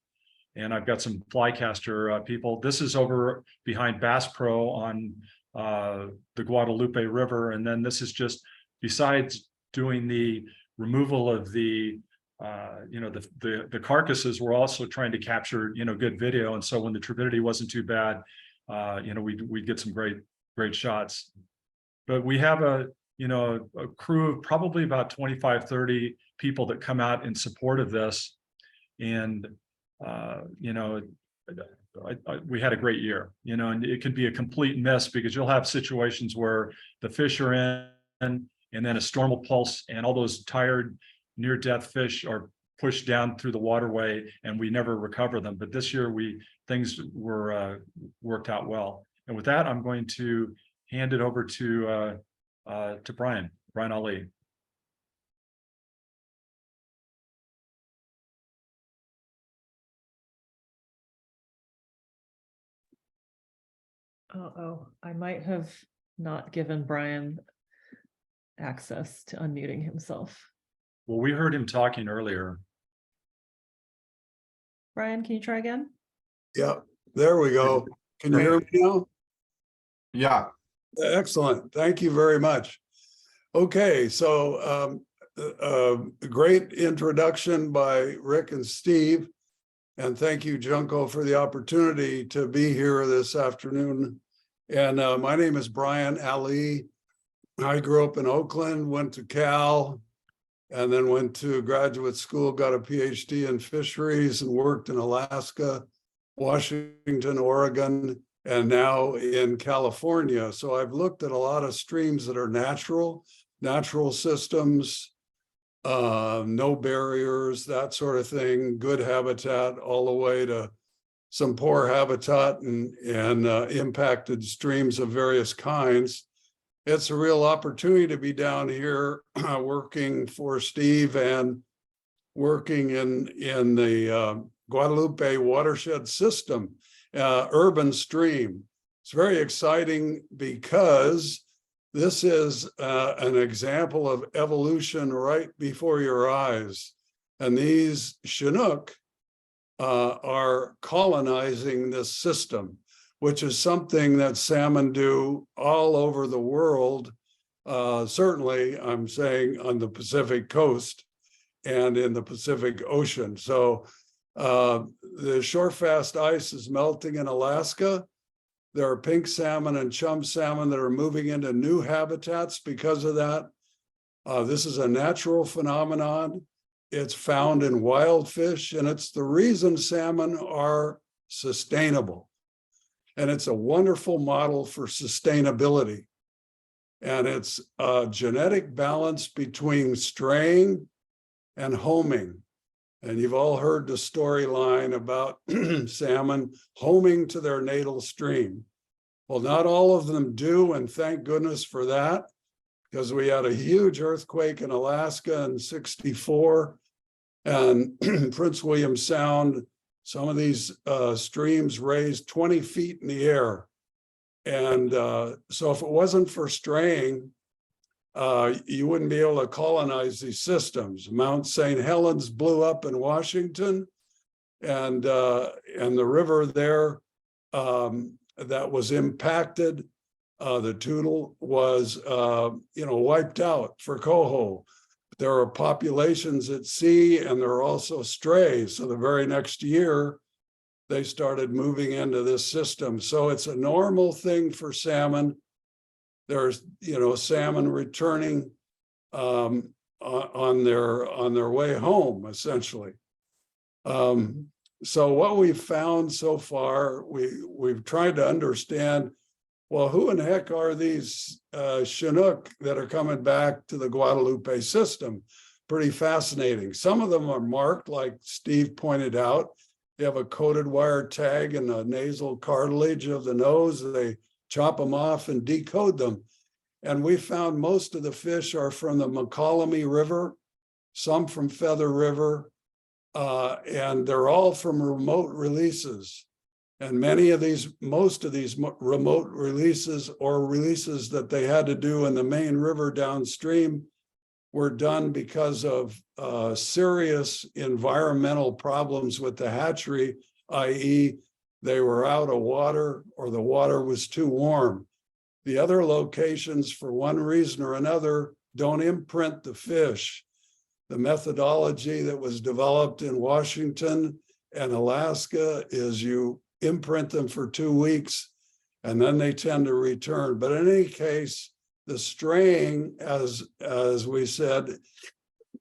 E: And I've got some flycaster people. This is over behind Bass Pro on the Guadalupe River. And then this is just, besides doing the removal of the the carcasses, we're also trying to capture, good video. And so when the turbidity wasn't too bad, we'd get some great shots. But we have a crew of probably about 25, 30 people that come out in support of this. And, we had a great year, and it could be a complete miss because you'll have situations where the fish are in and then a storm will pulse and all those tired near-death fish are pushed down through the waterway and we never recover them. But this year things were worked out well. And with that, I'm going to hand it over to Brian Allee.
C: Oh, I might have not given Brian access to unmuting himself.
E: Well, we heard him talking earlier.
C: Brian, can you try again?
F: Yeah, there we go. Can you hear me now?
B: Yeah.
F: Excellent. Thank you very much. Okay, so great introduction by Rick and Steve. And thank you, Junko, for the opportunity to be here this afternoon. And my name is Brian Allee. I grew up in Oakland, went to Cal, and then went to graduate school, got a PhD in fisheries and worked in Alaska, Washington, Oregon, and now in California. So I've looked at a lot of streams that are natural systems, no barriers, that sort of thing, good habitat, all the way to some poor habitat and impacted streams of various kinds. It's a real opportunity to be down here working for Steve and working in the Guadalupe watershed system, urban stream. It's very exciting because this is an example of evolution right before your eyes. And these Chinook are colonizing this system, which is something that salmon do all over the world. Certainly, I'm saying on the Pacific coast and in the Pacific Ocean. So the short-fast ice is melting in Alaska. There are pink salmon and chum salmon that are moving into new habitats because of that. This is a natural phenomenon. It's found in wild fish, and it's the reason salmon are sustainable. And it's a wonderful model for sustainability. And it's a genetic balance between straying and homing. And you've all heard the storyline about salmon homing to their natal stream. Well, not all of them do, and thank goodness for that, because we had a huge earthquake in Alaska in '64, and Prince William Sound, some of these streams raised 20 feet in the air. And so if it wasn't for straying, you wouldn't be able to colonize these systems. Mount St. Helens blew up in Washington, and the river there that was impacted, the Toutle, was wiped out for coho. There are populations at sea, and there are also strays. So the very next year, they started moving into this system. So it's a normal thing for salmon. There's, salmon returning on their way home, essentially. So what we've found so far, we've tried to understand, well, who in the heck are these Chinook that are coming back to the Guadalupe system? Pretty fascinating. Some of them are marked, like Steve pointed out. They have a coated wire tag in the nasal cartilage of the nose. They chop them off and decode them. And we found most of the fish are from the McCallum River, some from Feather River, and they're all from remote releases. And most of these remote releases or releases that they had to do in the main river downstream were done because of serious environmental problems with the hatchery, i.e. they were out of water or the water was too warm. The other locations, for one reason or another, don't imprint the fish. The methodology that was developed in Washington and Alaska is you imprint them for 2 weeks and then they tend to return. But in any case, the straying, as we said,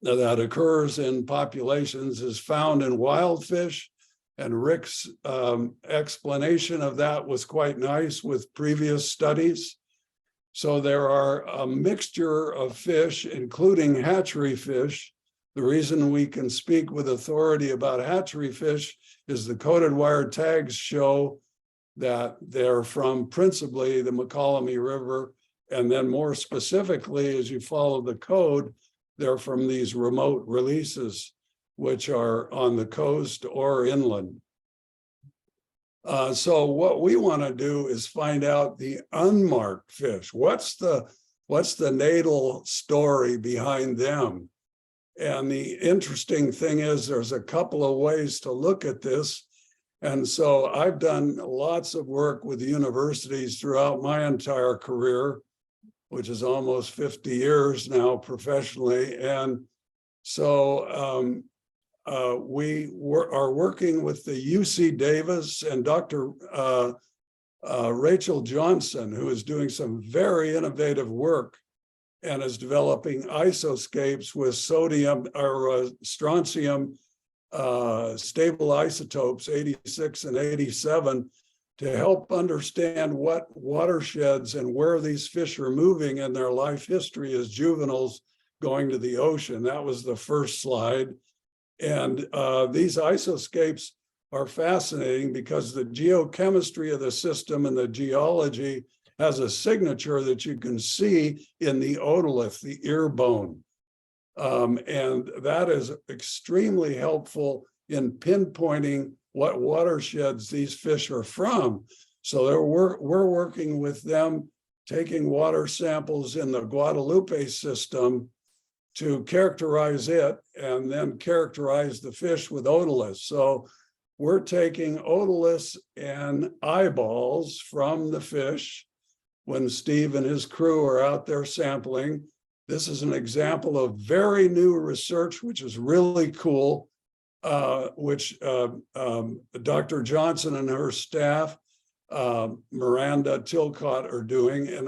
F: that occurs in populations is found in wild fish. And Rick's explanation of that was quite nice with previous studies. So there are a mixture of fish, including hatchery fish. The reason we can speak with authority about hatchery fish is the coded wire tags show that they're from principally the McCallamy River. And then more specifically, as you follow the code, they're from these remote releases, which are on the coast or inland. So what we want to do is find out the unmarked fish. What's the natal story behind them? And the interesting thing is there's a couple of ways to look at this. And so I've done lots of work with universities throughout my entire career, which is almost 50 years now professionally. And so we are working with the UC Davis and Dr. Rachel Johnson, who is doing some very innovative work and is developing isoscapes with sodium or strontium stable isotopes 86 and 87 to help understand what watersheds and where these fish are moving in their life history as juveniles going to the ocean. That was the first slide. And these isoscapes are fascinating because the geochemistry of the system and the geology has a signature that you can see in the otolith, the ear bone. And that is extremely helpful in pinpointing what watersheds these fish are from. So we're working with them, taking water samples in the Guadalupe system to characterize it and then characterize the fish with otoliths. So we're taking otoliths and eyeballs from the fish when Steve and his crew are out there sampling. This is an example of very new research, which is really cool, which Dr. Johnson and her staff, Miranda Tilcott, are doing. And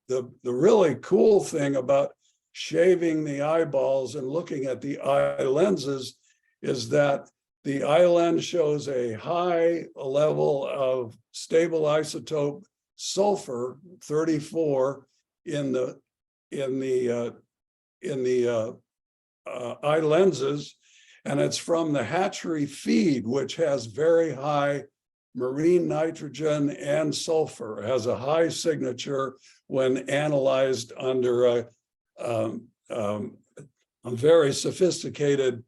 F: the really cool thing about shaving the eyeballs and looking at the eye lenses is that the eye lens shows a high level of stable isotope sulfur 34 in the eye lenses, and it's from the hatchery feed, which has very high marine nitrogen and sulfur. It has a high signature when analyzed under a very sophisticated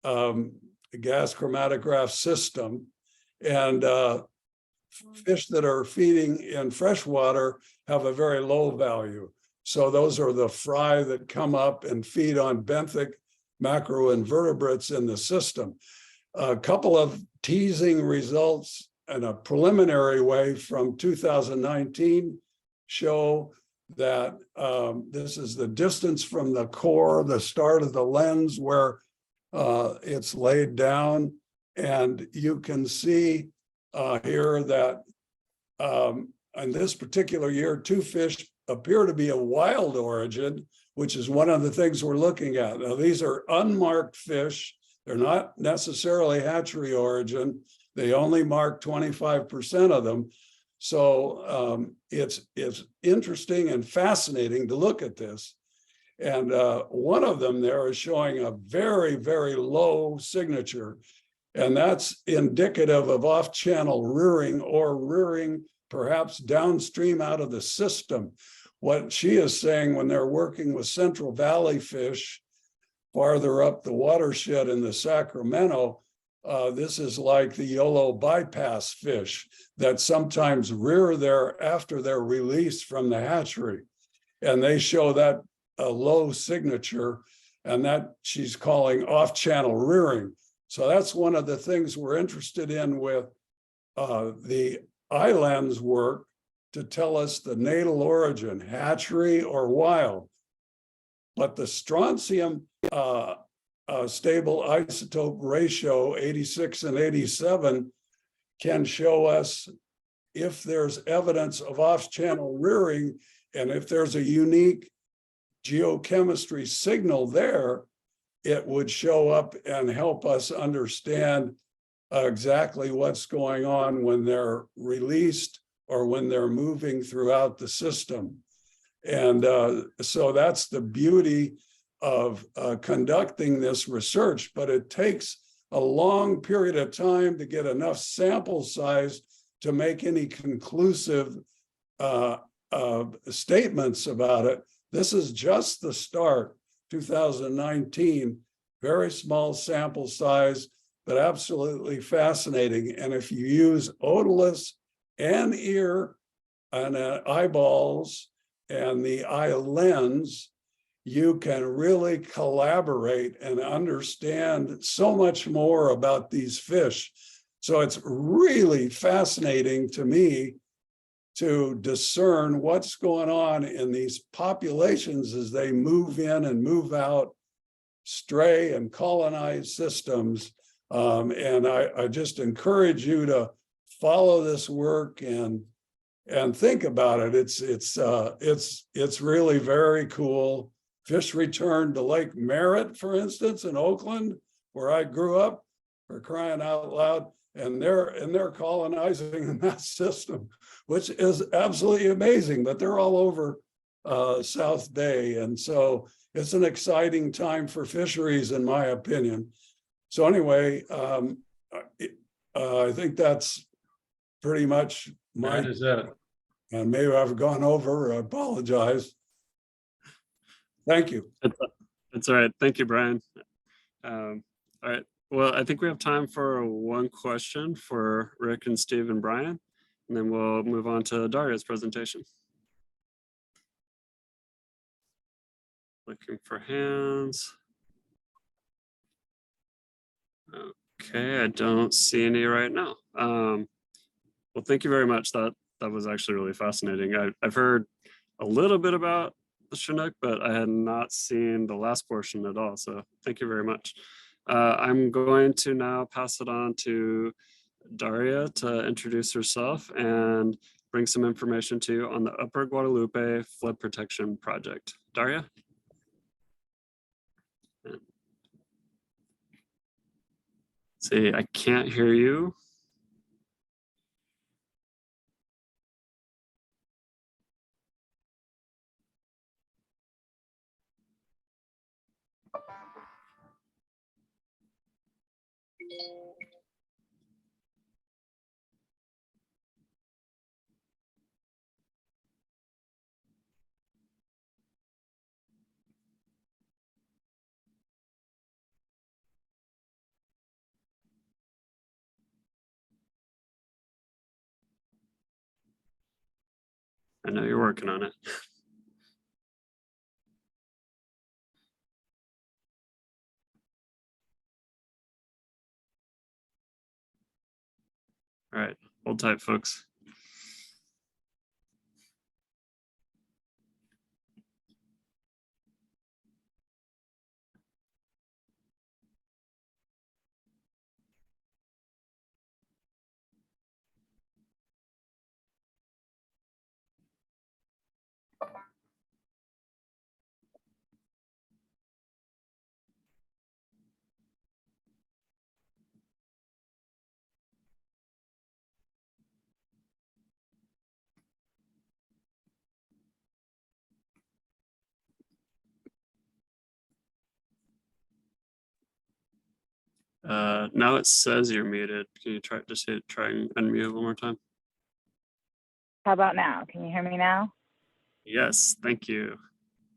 F: gas chromatograph system. And fish that are feeding in freshwater have a very low value. So those are the fry that come up and feed on benthic macroinvertebrates in the system. A couple of teasing results in a preliminary way from 2019 show that this is the distance from the core, the start of the lens where it's laid down. And you can see here that in this particular year, 2 fish appear to be a wild origin, which is one of the things we're looking at. Now, these are unmarked fish. They're not necessarily hatchery origin. They only mark 25% of them. So it's interesting and fascinating to look at this. And one of them there is showing a very, very low signature. And that's indicative of off-channel rearing or rearing perhaps downstream out of the system. What she is saying when they're working with Central Valley fish farther up the watershed in the Sacramento, this is like the YOLO bypass fish that sometimes rear there after they're released from the hatchery. And they show that a low signature, and that she's calling off-channel rearing. So that's one of the things we're interested in with the eye lens work, to tell us the natal origin, hatchery or wild. But the strontium stable isotope ratio 86 and 87 can show us if there's evidence of off-channel rearing, and if there's a unique geochemistry signal there, it would show up and help us understand exactly what's going on when they're released or when they're moving throughout the system. And so that's the beauty of conducting this research, but it takes a long period of time to get enough sample size to make any conclusive statements about it. This is just the start, 2019, very small sample size, but absolutely fascinating. And if you use otoliths and ear and eyeballs and the eye lens, you can really collaborate and understand so much more about these fish. So it's really fascinating to me to discern what's going on in these populations as they move in and move out, stray and colonize systems. And I just encourage you to follow this work and think about it. It's really very cool. Fish returned to Lake Merritt, for instance, in Oakland, where I grew up, for crying out loud, and they're colonizing in that system, which is absolutely amazing. But they're all over South Bay, and so it's an exciting time for fisheries, in my opinion. So anyway, I think that's pretty much
E: That is it.
F: and maybe I've gone over. I apologize. Thank you.
A: That's all right. Thank you, Brian. All right. Well, I think we have time for one question for Rick and Steve and Brian, and then we'll move on to Daria's presentation. Looking for hands. Okay, I don't see any right now. Well, thank you very much. That was actually really fascinating. I've heard a little bit about the Chinook, but I had not seen the last portion at all. So thank you very much. I'm going to now pass it on to Daria to introduce herself and bring some information to you on the Upper Guadalupe Flood Protection Project. Daria? See, I can't hear you. I know you're working on it. All right, hold tight, folks. Now it says you're muted. Can you try and unmute one more time?
G: How about now? Can you hear me now?
A: Yes, thank you.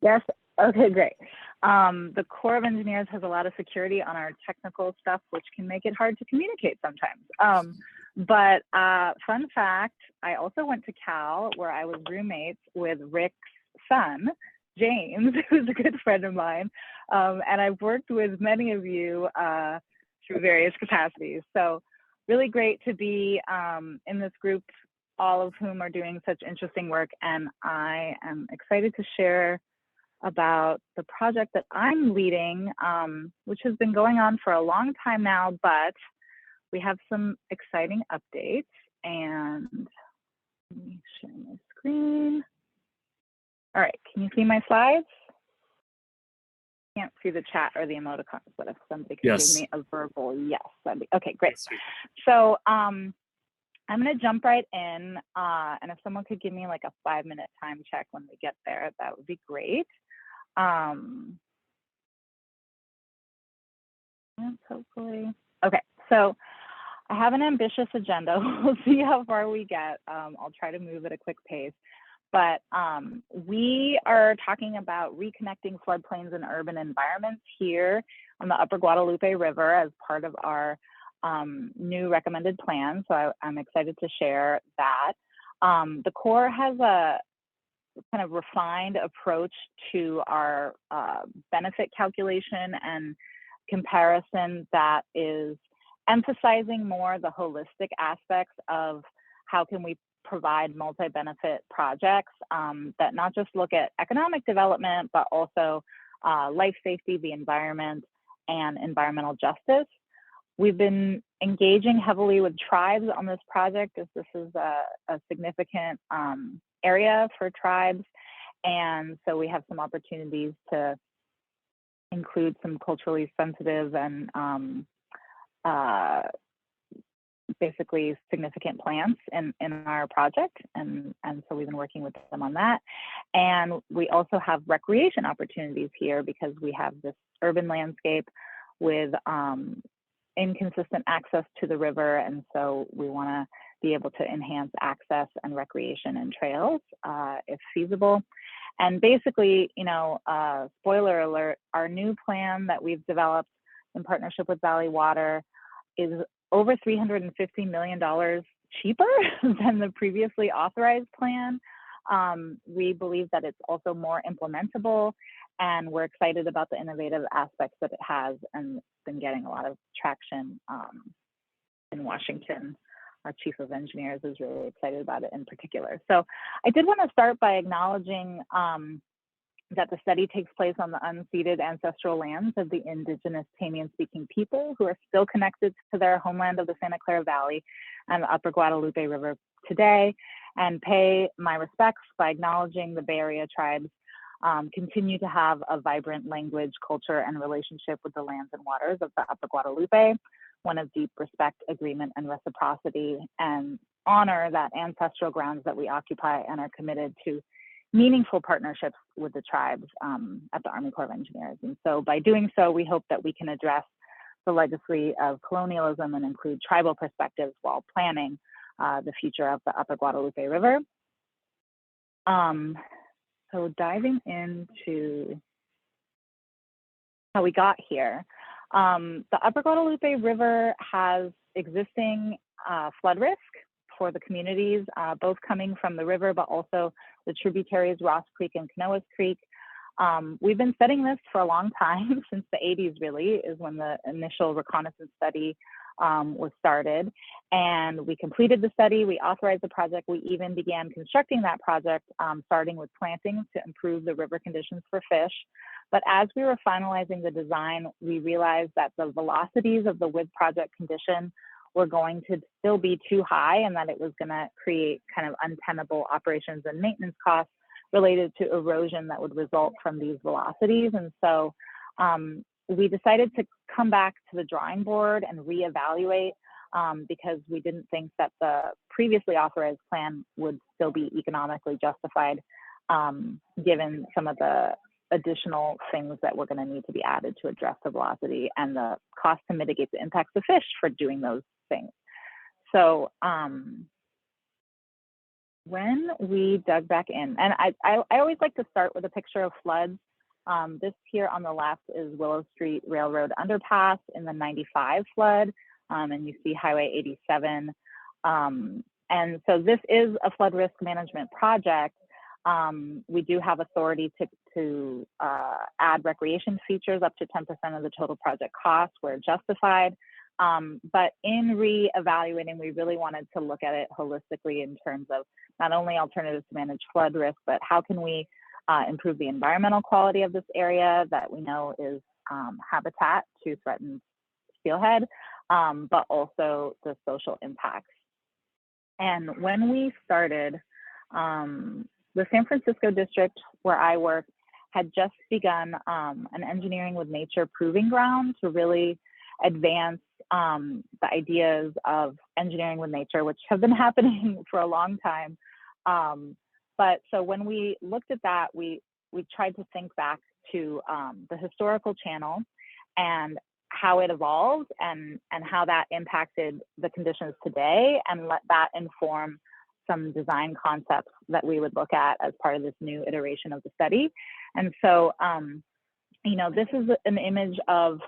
G: Yes. Okay, great. The Corps of Engineers has a lot of security on our technical stuff, which can make it hard to communicate sometimes. But fun fact, I also went to Cal, where I was roommates with Rick's son, James, who's a good friend of mine. And I've worked with many of you through various capacities. So really great to be in this group all of whom are doing such interesting work. And I am excited to share about the project that I'm leading, which has been going on for a long time now, but we have some exciting updates. And let me share my screen. All right, can you see my slides? Can't see the chat or the emoticons, but if somebody could
A: Yes.
G: give me a verbal yes, that'd be okay, great. So I'm gonna jump right in, and if someone could give me like a 5-minute time check when we get there, that would be great. And hopefully, okay, so I have an ambitious agenda. We'll see how far we get. I'll try to move at a quick pace. But we are talking about reconnecting floodplains and urban environments here on the Upper Guadalupe River as part of our new recommended plan. So I'm excited to share that. The Corps has a kind of refined approach to our benefit calculation and comparison that is emphasizing more the holistic aspects of how can we provide multi-benefit projects that not just look at economic development, but also life safety, the environment, and environmental justice. We've been engaging heavily with tribes on this project, as this is a significant area for tribes. And so we have some opportunities to include some culturally sensitive and basically significant plants in our project. And so we've been working with them on that. And we also have recreation opportunities here because we have this urban landscape with inconsistent access to the river. And so we want to be able to enhance access and recreation and trails if feasible. And basically, you know, spoiler alert, our new plan that we've developed in partnership with Valley Water is over $350 million cheaper than the previously authorized plan. We believe that it's also more implementable, and we're excited about the innovative aspects that it has, and it's been getting a lot of traction in Washington. Our chief of engineers is really excited about it in particular. So I did want to start by acknowledging that the study takes place on the unceded ancestral lands of the indigenous Tamian-speaking people who are still connected to their homeland of the Santa Clara Valley and the Upper Guadalupe River today, and pay my respects by acknowledging the Bay Area tribes continue to have a vibrant language, culture, and relationship with the lands and waters of the Upper Guadalupe, one of deep respect, agreement, and reciprocity, and honor that ancestral grounds that we occupy and are committed to meaningful partnerships with the tribes at the Army Corps of Engineers. And so by doing so, we hope that we can address the legacy of colonialism and include tribal perspectives while planning the future of the Upper Guadalupe River. So diving into how we got here, the Upper Guadalupe River has existing flood risk for the communities, both coming from the river, but also the tributaries, Ross Creek and Canoas Creek. We've been studying this for a long time, since the 80s really, is when the initial reconnaissance study was started. And we completed the study, we authorized the project, we even began constructing that project, starting with plantings to improve the river conditions for fish. But as we were finalizing the design, we realized that the velocities of the with project condition were going to still be too high, and that it was going to create kind of untenable operations and maintenance costs related to erosion that would result from these velocities. And so we decided to come back to the drawing board and reevaluate because we didn't think that the previously authorized plan would still be economically justified, given some of the additional things that were going to need to be added to address the velocity and the cost to mitigate the impacts of fish for doing those things. So when we dug back in, and I always like to start with a picture of floods. This here on the left is Willow Street Railroad Underpass in the 95 flood, and you see Highway 87. And so this is a flood risk management project. We do have authority to add recreation features up to 10% of the total project cost where justified. But in re-evaluating, we really wanted to look at it holistically in terms of not only alternatives to manage flood risk, but how can we improve the environmental quality of this area that we know is habitat to threatened steelhead, but also the social impacts. And when we started, the San Francisco district where I work had just begun an engineering with nature proving ground to really advance the ideas of engineering with nature, which have been happening for a long time. But so when we looked at that, we tried to think back to the historical channel and how it evolved and how that impacted the conditions today, and let that inform some design concepts that we would look at as part of this new iteration of the study. And so, you know, this is an image of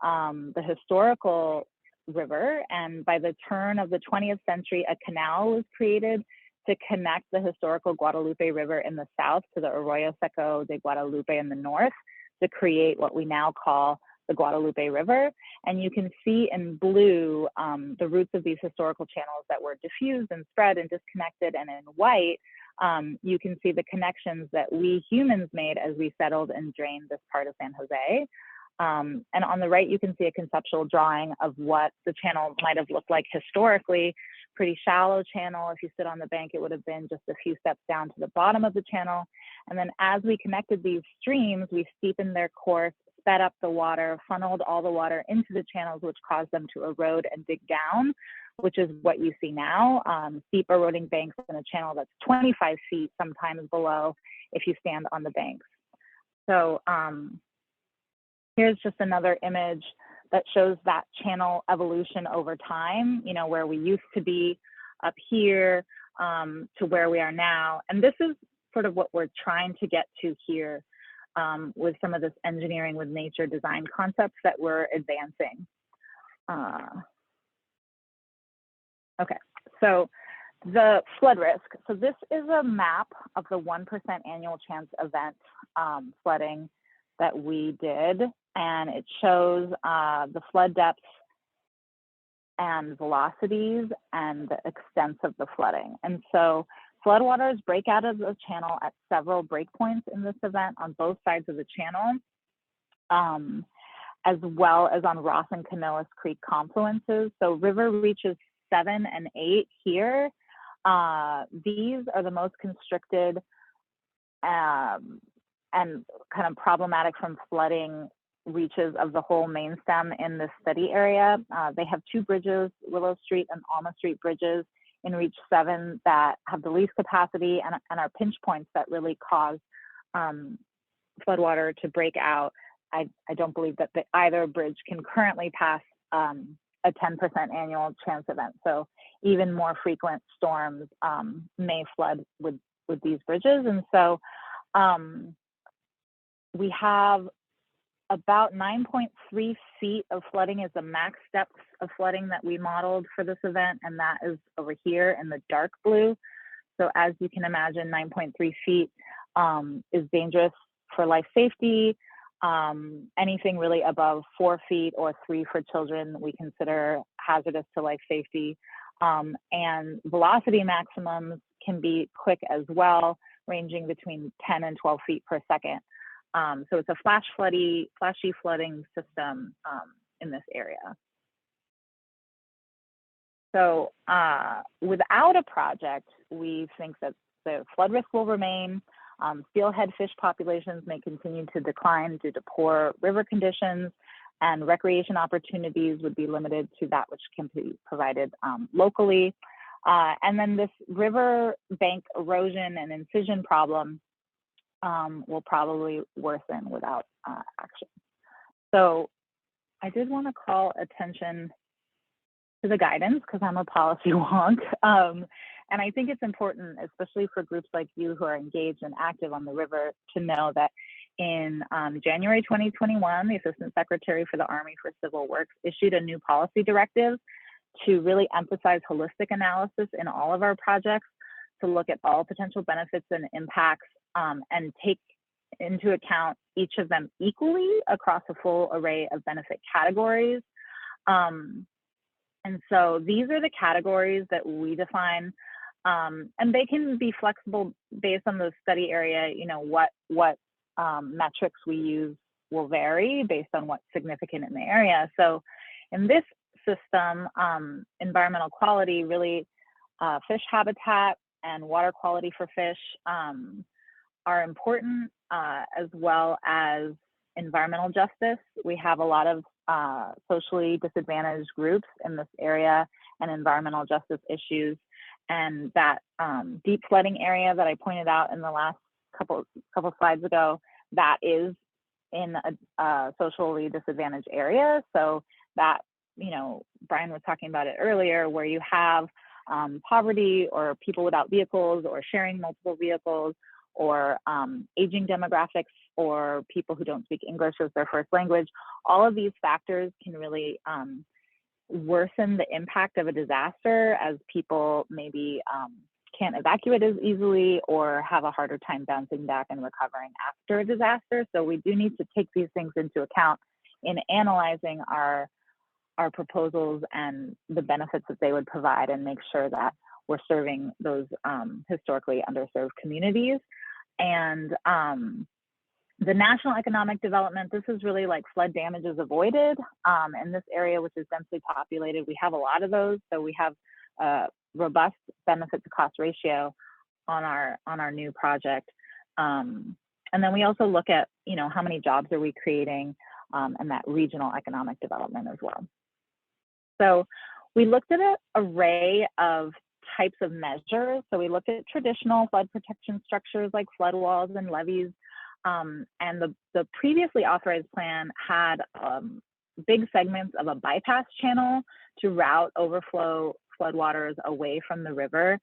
G: the historical river, and by the turn of the 20th century, a canal was created to connect the historical Guadalupe River in the south to the Arroyo Seco de Guadalupe in the north to create what we now call the Guadalupe River. And you can see in blue the roots of these historical channels that were diffused and spread and disconnected, and in white you can see the connections that we humans made as we settled and drained this part of San Jose. And on the right, you can see a conceptual drawing of what the channel might have looked like historically. Pretty shallow channel. If you sit on the bank, it would have been just a few steps down to the bottom of the channel. And then as we connected these streams, we steepened their course, sped up the water, funneled all the water into the channels, which caused them to erode and dig down, which is what you see now. Steep eroding banks in a channel that's 25 feet sometimes below if you stand on the banks. So here's just another image that shows that channel evolution over time, you know, where we used to be up here to where we are now. And this is sort of what we're trying to get to here with some of this engineering with nature design concepts that we're advancing. Okay, so the flood risk. So this is a map of the 1% annual chance event flooding that we did. And it shows the flood depths and velocities and the extents of the flooding. And so floodwaters break out of the channel at several breakpoints in this event on both sides of the channel, as well as on Ross and Pinellas Creek confluences. So river reaches 7 and 8 here. These are the most constricted and kind of problematic from flooding reaches of the whole main stem in this study area. They have 2 bridges, Willow Street and Alma Street bridges in reach 7 that have the least capacity and are pinch points that really cause floodwater to break out. I don't believe that either bridge can currently pass a 10% annual chance event. So even more frequent storms may flood with these bridges. And so we have about 9.3 feet of flooding is the max depth of flooding that we modeled for this event, and that is over here in the dark blue. So as you can imagine, 9.3 feet is dangerous for life safety. Anything really above 4 feet or 3 for children we consider hazardous to life safety. And velocity maximums can be quick as well, ranging between 10 and 12 feet per second. So it's a flashy flooding system in this area. So without a project, we think that the flood risk will remain. Steelhead fish populations may continue to decline due to poor river conditions, and recreation opportunities would be limited to that which can be provided locally. And then this river bank erosion and incision problem will probably worsen without action. So I did want to call attention to the guidance because I'm a policy wonk. And I think it's important, especially for groups like you who are engaged and active on the river, to know that in January 2021, the Assistant Secretary for the Army for Civil Works issued a new policy directive to really emphasize holistic analysis in all of our projects, to look at all potential benefits and impacts and take into account each of them equally across a full array of benefit categories. And so these are the categories that we define, and they can be flexible based on the study area. You know, what metrics we use will vary based on what's significant in the area. So in this system, environmental quality, really fish habitat and water quality for fish are important, as well as environmental justice. We have a lot of socially disadvantaged groups in this area and environmental justice issues. And that deep flooding area that I pointed out in the last couple slides ago, that is in a socially disadvantaged area. So that, you know, Brian was talking about it earlier, where you have poverty or people without vehicles or sharing multiple vehicles or aging demographics or people who don't speak English as their first language. All of these factors can really worsen the impact of a disaster, as people maybe can't evacuate as easily or have a harder time bouncing back and recovering after a disaster. So we do need to take these things into account in analyzing our proposals and the benefits that they would provide, and make sure that we're serving those historically underserved communities. And the national economic development, this is really like flood damages avoided in this area, which is densely populated. We have a lot of those, so we have a robust benefit to cost ratio on our new project. And then we also look at, you know, how many jobs are we creating, and that regional economic development as well. So we looked at an array of types of measures. So we looked at traditional flood protection structures like flood walls and levees. And the previously authorized plan had big segments of a bypass channel to route overflow floodwaters away from the river.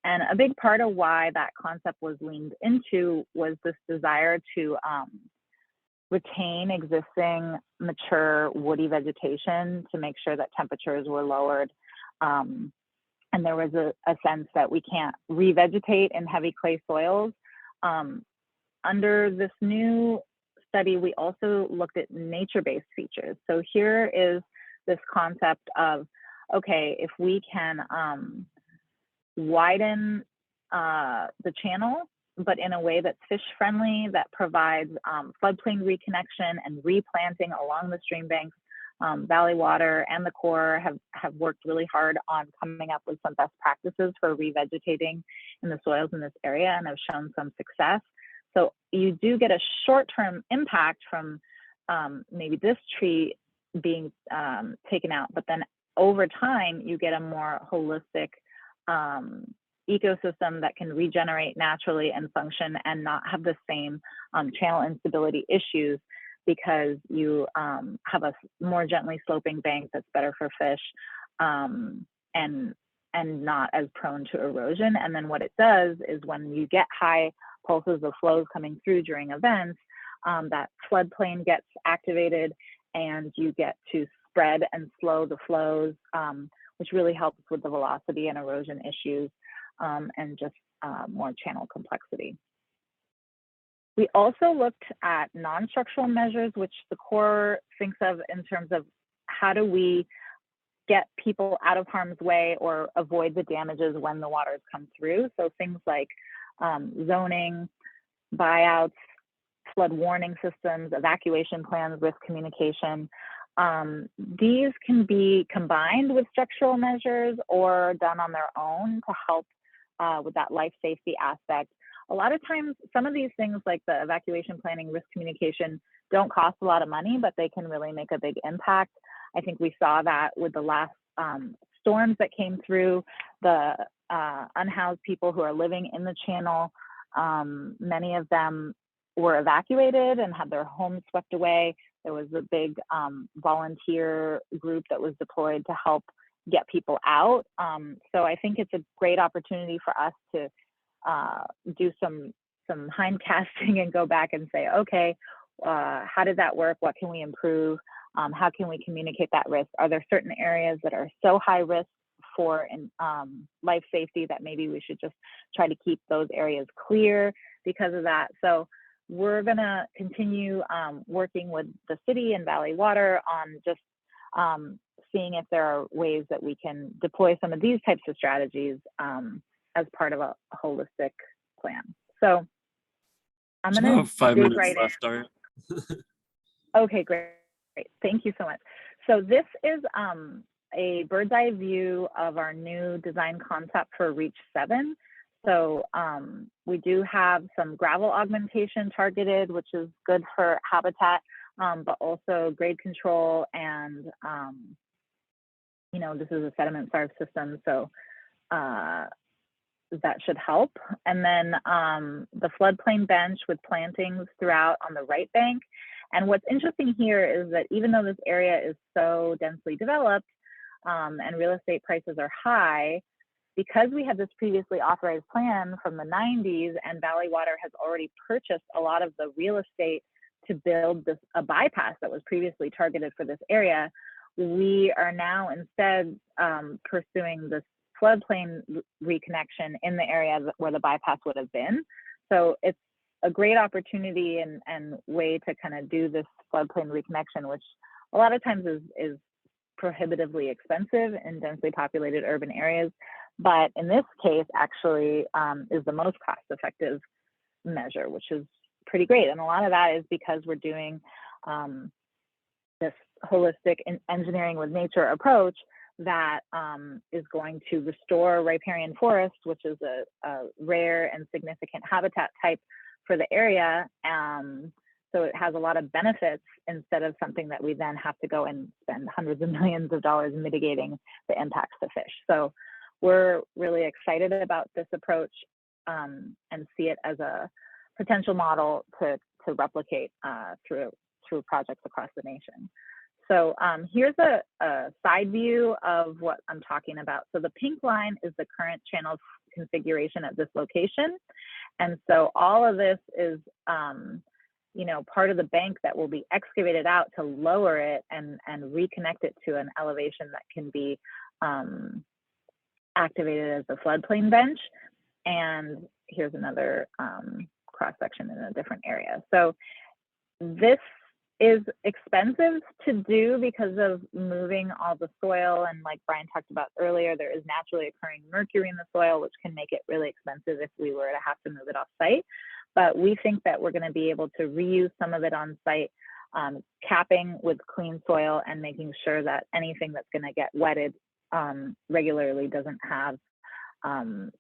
G: And a big part of why that concept was leaned into was this desire to retain existing mature woody vegetation to make sure that temperatures were lowered. And there was a sense that we can't revegetate in heavy clay soils. Under this new study, we also looked at nature-based features. So here is this concept of, okay, if we can widen the channel, but in a way that's fish friendly, that provides floodplain reconnection and replanting along the stream banks. Valley Water and the Corps have worked really hard on coming up with some best practices for revegetating in the soils in this area, and have shown some success. So you do get a short-term impact from maybe this tree being taken out, but then over time you get a more holistic ecosystem that can regenerate naturally and function and not have the same channel instability issues, because you have a more gently sloping bank that's better for fish and not as prone to erosion. And then what it does is, when you get high pulses of flows coming through during events, that floodplain gets activated and you get to spread and slow the flows, which really helps with the velocity and erosion issues, and just more channel complexity. We also looked at non-structural measures, which the Corps thinks of in terms of how do we get people out of harm's way or avoid the damages when the waters come through. So things like zoning, buyouts, flood warning systems, evacuation plans, risk communication. These can be combined with structural measures or done on their own to help with that life safety aspect. A lot of times, some of these things like the evacuation planning, risk communication don't cost a lot of money, but they can really make a big impact. I think we saw that with the last storms that came through, the unhoused people who are living in the channel. Many of them were evacuated and had their homes swept away. There was a big volunteer group that was deployed to help get people out. So I think it's a great opportunity for us to do some hindcasting and go back and say, okay, how did that work? What can we improve? How can we communicate that risk? Are there certain areas that are so high risk for life safety that maybe we should just try to keep those areas clear because of that? So we're gonna continue working with the city and Valley Water on just seeing if there are ways that we can deploy some of these types of strategies as part of a holistic plan. So I'm
A: There's
G: going
A: about
G: to
A: 5
G: dig
A: minutes
G: right
A: left, Daria.
G: in. Okay, great. Thank you so much. So this is a bird's eye view of our new design concept for Reach 7. So we do have some gravel augmentation targeted, which is good for habitat, but also grade control and, you know, this is a sediment starved system, so that should help. And then the floodplain bench with plantings throughout on the right bank. And what's interesting here is that even though this area is so densely developed and real estate prices are high, because we had this previously authorized plan from the 90s and Valley Water has already purchased a lot of the real estate to build a bypass that was previously targeted for this area, we are now instead pursuing this floodplain reconnection in the area where the bypass would have been. So it's a great opportunity and way to kind of do this floodplain reconnection, which a lot of times is prohibitively expensive in densely populated urban areas. But in this case, actually is the most cost-effective measure, which is pretty great. And a lot of that is because we're doing this holistic engineering with nature approach that is going to restore riparian forest, which is a rare and significant habitat type for the area. So it has a lot of benefits instead of something that we then have to go and spend hundreds of millions of dollars mitigating the impacts to fish. So we're really excited about this approach and see it as a potential model to replicate through projects across the nation. So here's a side view of what I'm talking about. So the pink line is the current channel configuration at this location. And so all of this is, you know, part of the bank that will be excavated out to lower it and reconnect it to an elevation that can be activated as a floodplain bench. And here's another cross section in a different area. So this is expensive to do because of moving all the soil, and like Brian talked about earlier, there is naturally occurring mercury in the soil, which can make it really expensive if we were to have to move it off site. But we think that we're going to be able to reuse some of it on site, capping with clean soil and making sure that anything that's going to get wetted regularly doesn't have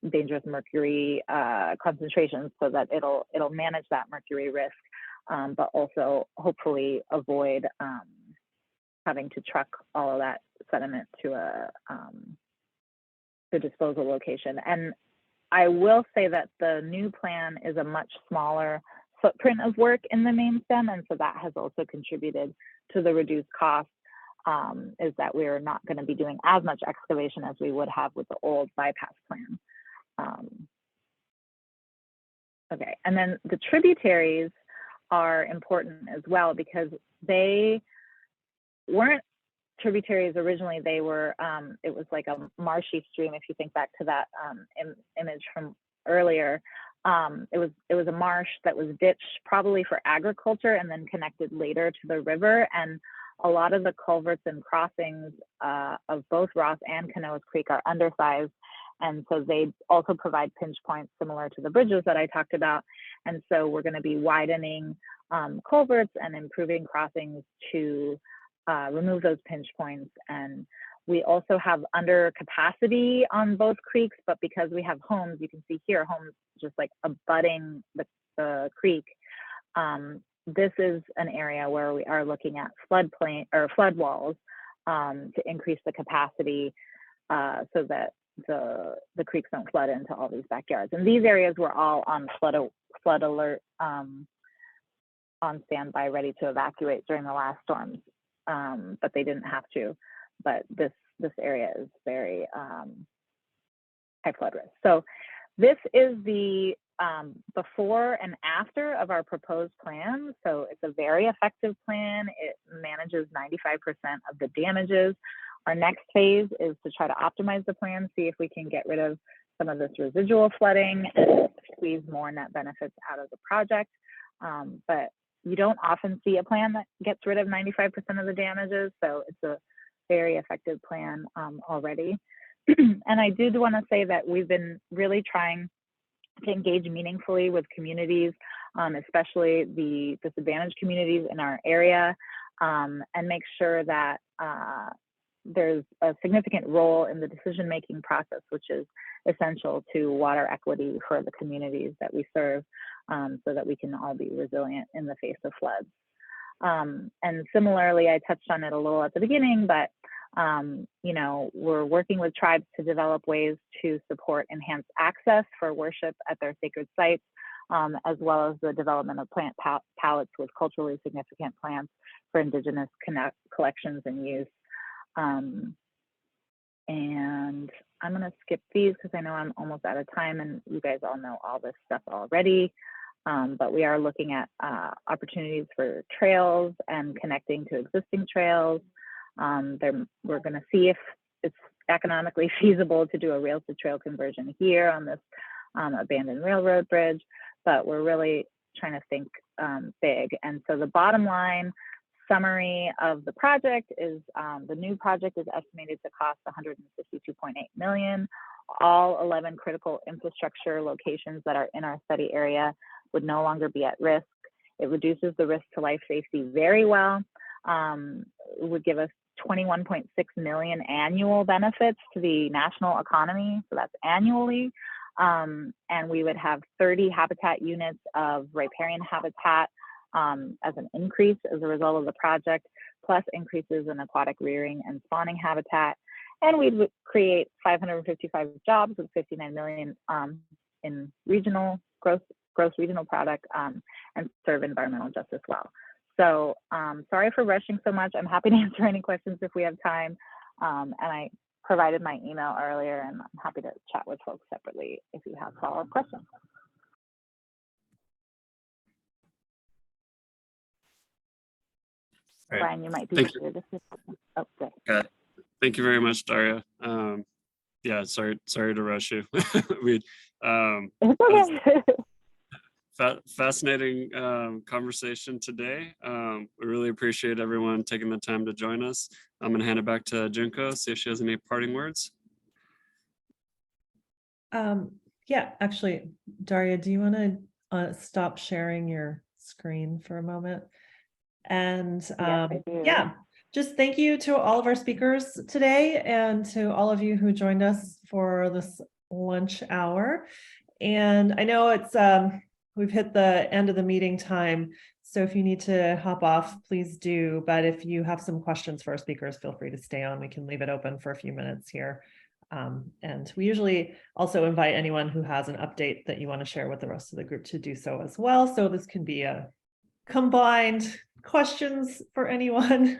G: dangerous mercury concentrations, so that it'll manage that mercury risk. But also hopefully avoid having to truck all of that sediment to a disposal location. And I will say that the new plan is a much smaller footprint of work in the main stem, and so that has also contributed to the reduced cost, is that we're not going to be doing as much excavation as we would have with the old bypass plan. Okay, and then the tributaries are important as well, because they weren't tributaries originally. They were, it was like a marshy stream, if you think back to that image from earlier. It was a marsh that was ditched probably for agriculture and then connected later to the river. And a lot of the culverts and crossings of both Ross and Canoas Creek are undersized. And so they also provide pinch points similar to the bridges that I talked about. And so we're going to be widening culverts and improving crossings to remove those pinch points. And we also have under capacity on both creeks, but because we have Holmes, you can see here, Holmes just like abutting the creek. This is an area where we are looking at floodplain or flood walls to increase the capacity so that the creeks don't flood into all these backyards. And these areas were all on flood alert, on standby, ready to evacuate during the last storms, but they didn't have to. But this area is very high flood risk. So this is the before and after of our proposed plan. So it's a very effective plan. It manages 95% of the damages. Our next phase is to try to optimize the plan, see if we can get rid of some of this residual flooding and squeeze more net benefits out of the project. But you don't often see a plan that gets rid of 95% of the damages. So it's a very effective plan already. And I did want to say that we've been really trying to engage meaningfully with communities, especially the disadvantaged communities in our area, and make sure that there's a significant role in the decision-making process, which is essential to water equity for the communities that we serve, so that we can all be resilient in the face of floods. And similarly, I touched on it a little at the beginning, but you know, we're working with tribes to develop ways to support enhanced access for worship at their sacred sites, as well as the development of plant palettes with culturally significant plants for Indigenous collections and use. And I'm going to skip these because I know I'm almost out of time and you guys all know all this stuff already. But we are looking at opportunities for trails and connecting to existing trails. We're going to see if it's economically feasible to do a rail to trail conversion here on this abandoned railroad bridge, but we're really trying to think big. And so the bottom line summary of the project is the new project is estimated to cost $152.8 million. All 11 critical infrastructure locations that are in our study area would no longer be at risk. It reduces the risk to life safety very well. It would give us 21.6 million annual benefits to the national economy, so that's annually. And we would have 30 habitat units of riparian habitat as an increase as a result of the project, plus increases in aquatic rearing and spawning habitat. And we would create 555 jobs with 59 million in regional gross regional product, and serve environmental justice well. So sorry for rushing so much. I'm happy to answer any questions if we have time. And I provided my email earlier, and I'm happy to chat with folks separately if you have follow-up questions.
A: Right.
G: Brian, you might be
A: Thank
G: here. Oh, good.
A: Okay. Thank you very much, Daria. Yeah, sorry to rush you. we
G: It's okay.
A: fascinating conversation today. We really appreciate everyone taking the time to join us. I'm going to hand it back to Junko, see if she has any parting words.
C: Yeah, actually, Daria, do you want to stop sharing your screen for a moment? And
G: Yes, I do.
C: yeah, just thank you to all of our speakers today and to all of you who joined us for this lunch hour. And I know it's we've hit the end of the meeting time, so if you need to hop off, please do. But if you have some questions for our speakers, feel free to stay on. We can leave it open for a few minutes here. And we usually also invite anyone who has an update that you want to share with the rest of the group to do so as well. So this can be a combined questions for anyone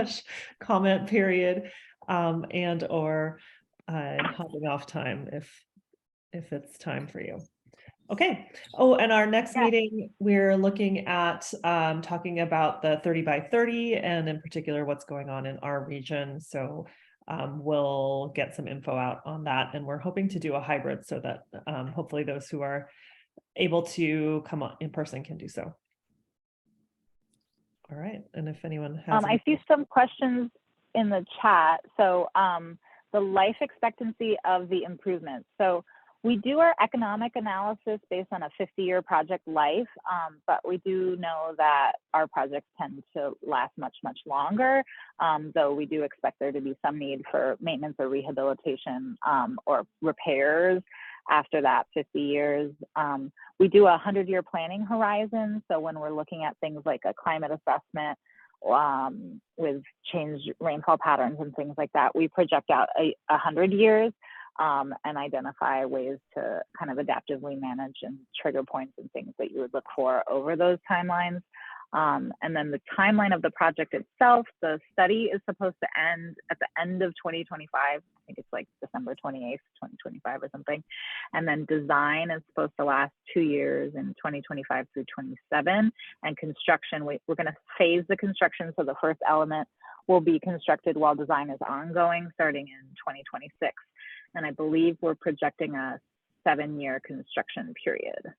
C: / comment period, and or hopping off time if it's time for you. Okay. Oh, and our next meeting, we're looking at talking about the 30 by 30 and in particular what's going on in our region. So we'll get some info out on that, and we're hoping to do a hybrid so that hopefully those who are able to come on in person can do so. All right, and if anyone has
G: I see some questions in the chat. So the life expectancy of the improvements. So we do our economic analysis based on a 50-year project life, but we do know that our projects tend to last much, much longer, though we do expect there to be some need for maintenance or rehabilitation or repairs after that 50 years. We do a 100-year planning horizon. So when we're looking at things like a climate assessment with changed rainfall patterns and things like that, we project out 100 years and identify ways to kind of adaptively manage and trigger points and things that you would look for over those timelines. And then the timeline of the project itself, the study is supposed to end at the end of 2025. I think it's like December 28th, 2025 or something. And then design is supposed to last 2 years in 2025 through 27. And construction, we're going to phase the construction. So the first element will be constructed while design is ongoing starting in 2026. And I believe we're projecting a 7-year construction period.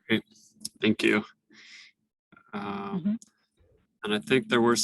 A: Great, thank you. And I think there were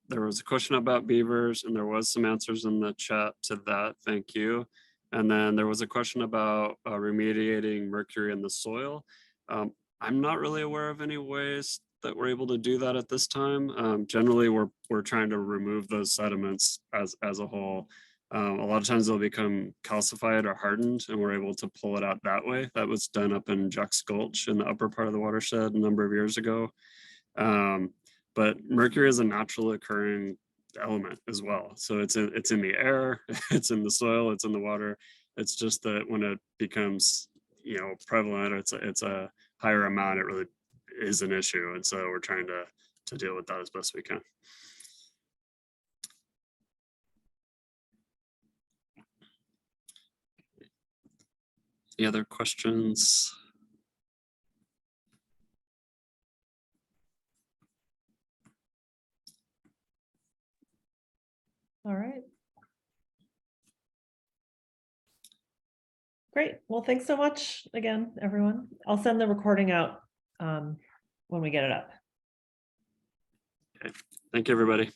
A: there was a question about beavers, and there was some answers in the chat to that. Thank you. And then there was a question about remediating mercury in the soil. I'm not really aware of any ways that we're able to do that at this time. Generally, we're trying to remove those sediments as a whole. A lot of times they'll become calcified or hardened, and we're able to pull it out that way. That was done up in Jux's Gulch in the upper part of the watershed a number of years ago. But mercury is a naturally occurring element as well. So it's in the air, it's in the soil, it's in the water. It's just that when it becomes, prevalent, or it's a higher amount, it really is an issue. And so we're trying to deal with that as best we can. Any other questions?
C: All right. Great. Well, thanks so much again, everyone. I'll send the recording out when we get it up.
A: Okay. Thank you, everybody.